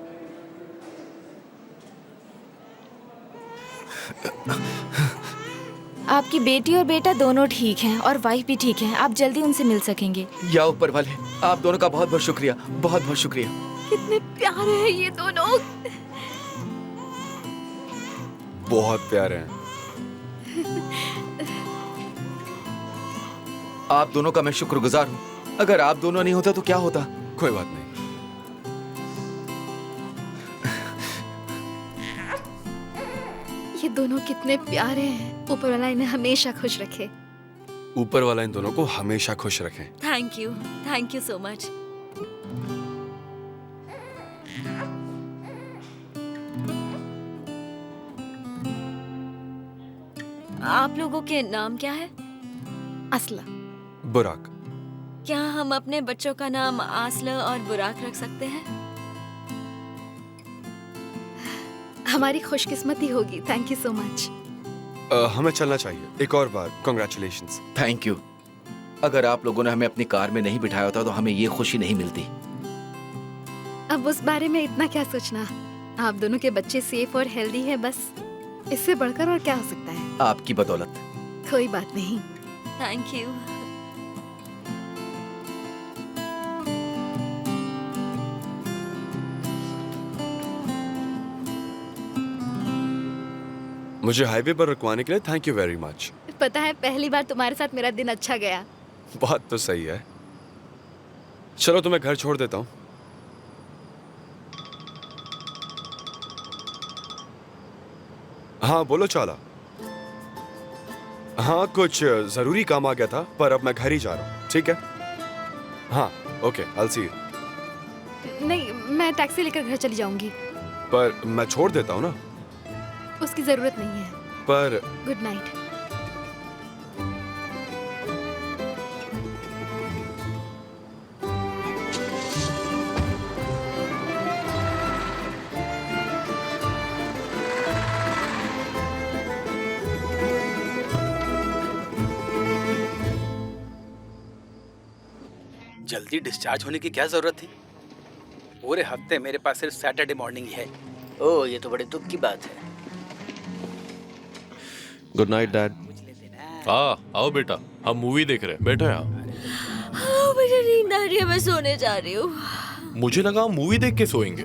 आपकी बेटी और बेटा दोनों ठीक हैं और वाइफ भी ठीक है। आप जल्दी उनसे मिल सकेंगे। या ऊपर वाले, आप दोनों का बहुत बहुत शुक्रिया, बहुत बहुत शुक्रिया। कितने प्यारे हैं ये दोनों। बहुत प्यारे हैं। आप दोनों का मैं शुक्रगुजार हूँ। अगर आप दोनों नहीं होता तो क्या होता? कोई बात नहीं। ये दोनों कितने प्यारे हैं। ऊपर वाला इन्हें हमेशा खुश रखे। ऊपर वाला इन दोनों को हमेशा खुश रखे। Thank you so much. आप लोगों के नाम क्या है? असला। बुराक। क्या हम अपने बच्चों का नाम आसला और बुराक रख सकते हैं? हमारी खुशकिस्मती होगी। Thank you so much. हमें चलना चाहिए। एक और बार कांग्रेचुलेशंस। Thank you. अगर आप लोगों ने हमें अपनी कार में नहीं बिठाया होता तो हमें ये खुशी नहीं मिलती। अब उस बारे में इतना क्या सोचना। आप दोनों के बच्चे सेफ और हेल्दी हैं, बस इससे बढ़कर और क्या हो सकता है। आपकी बदौलत। कोई बात नहीं। Thank you. मुझे हाईवे पर रुकवाने के लिए थैंक यू वेरी मच। पता है, पहली बार तुम्हारे साथ मेरा दिन अच्छा गया। बात तो सही है। चलो तुम्हें घर छोड़ देता हूँ। हाँ बोलो चाला। हाँ कुछ जरूरी काम आ गया था, पर अब मैं घर ही जा रहा हूँ। ठीक है? हाँ ओके, I'll see you। नहीं, मैं टैक्सी लेकर घर चली जाऊंगी। पर मैं छोड़ देता हूँ ना। उसकी जरूरत नहीं है। पर गुड नाइट। जल्दी डिस्चार्ज होने की क्या जरूरत थी? पूरे हफ्ते मेरे पास सिर्फ सैटरडे मॉर्निंग ही है। ओह, ये तो बड़े दुख की बात है। Good night dad. आओ बेटा, हम मूवी देख रहे हैं। बैठो यहाँ। मुझे नींद आ रही है, मैं सोने जा रही हूँ। मुझे लगा हम मूवी देख के सोएंगे।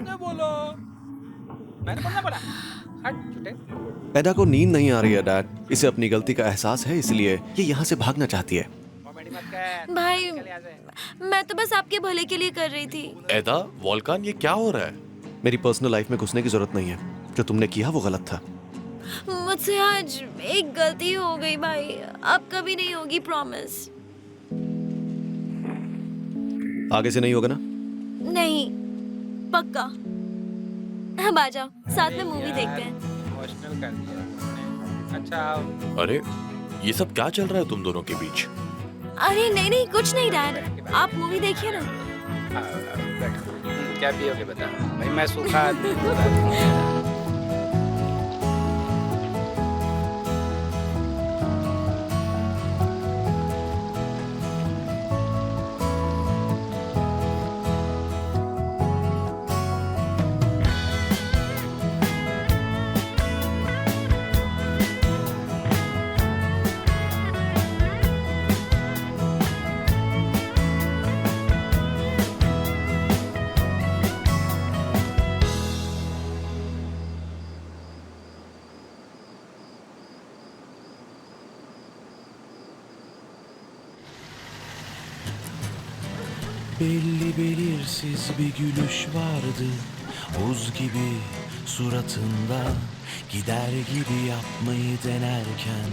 एडा को नींद नहीं आ रही है डैड। इसे अपनी गलती का एहसास है, इसलिए ये यहाँ से भागना चाहती है। भाई, मैं तो बस आपके भले के लिए कर रही थी। एदा, वॉल्कान, ये क्या हो रहा है? मेरी पर्सनल लाइफ में घुसने की जरूरत नहीं है। जो तुमने किया वो गलत था। मुझसे आज एक गलती हो गई भाई, अब कभी नहीं होगी, प्रॉमिस। आगे से नहीं होगा ना? नहीं, पक्का। अब आ जाओ, साथ में मूवी देखते हैं। अच्छा अरे ये सब क्या चल रहा है तुम दोनों के बीच? अरे नहीं नहीं कुछ नहीं डैड, आप मूवी देखिए ना। क्या पियोगे बता भाई, मैं सूखा आदमी हूँ। Belli belirsiz bir gülüş vardı, buz gibi suratında. Gider gibi yapmayı denerken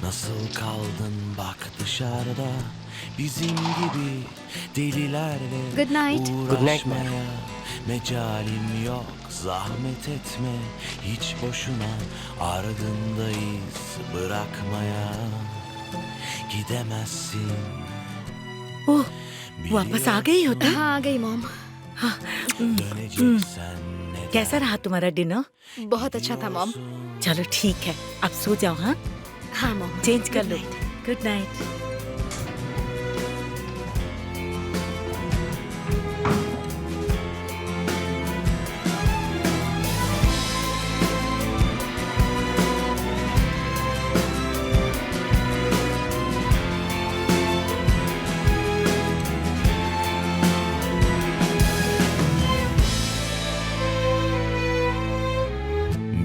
nasıl kaldın bak dışarıda. Bizim gibi delilerle Good night. uğraşmaya mecalim yok. Zahmet etme hiç boşuna, ardındayız bırakmaya. Gidemezsin. ओह, वापस आ गई हो तुम? हाँ आ गई mom. कैसा रहा तुम्हारा dinner? बहुत अच्छा था मॉम। चलो ठीक है, अब सो जाओ। हाँ हाँ मॉम। चेंज कर लो। Good night.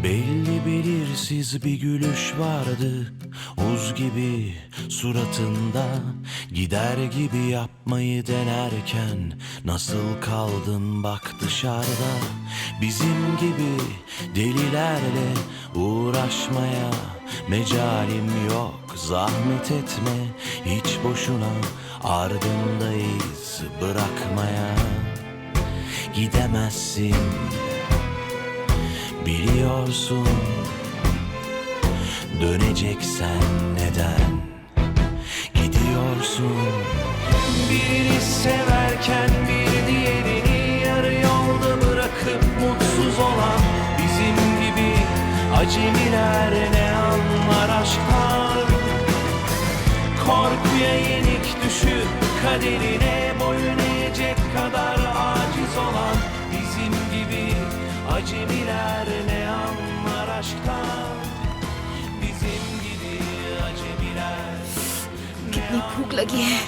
Belli belirsiz bir gülüş vardı, buz gibi suratında. Gider gibi yapmayı denerken nasıl kaldın bak dışarıda. Bizim gibi delilerle uğraşmaya mecalim yok. Zahmet etme hiç boşuna, ardındayız bırakmaya. Gidemezsin biliyorsun, döneceksen neden gidiyorsun? Birini severken bir diğerini yarı yolda bırakıp mutsuz olan bizim gibi acemiler ne anlar aşktan? Korkuya yenik düşüp kaderine boyun eğecek kadar aciz olan bizim gibi acemiler ne anlar aşktan? Bizim gibi acemiler कितनी भूख लगी है।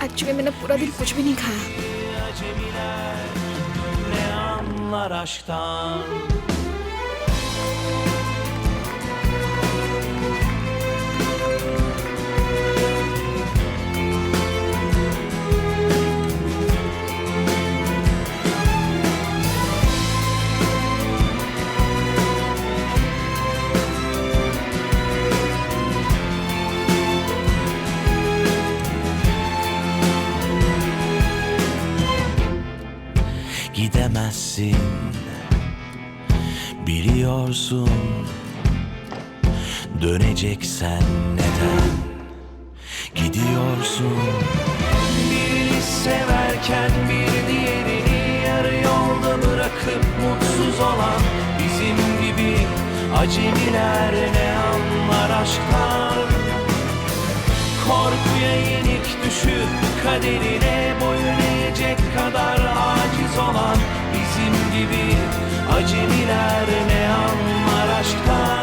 Actually मैंने पूरा दिन कुछ भी नहीं खाया। acemiler ne anlar aşktan? Gidemezsin biliyorsun, döneceksen neden gidiyorsun? Birini severken bir diğerini yarı yolda bırakıp mutsuz olan bizim gibi acemiler ne anlar aşktan? Korkuya yenik düşüp kaderine boyun eğecek kadar aciz olan bizim gibi acemiler ne anlar aşktan?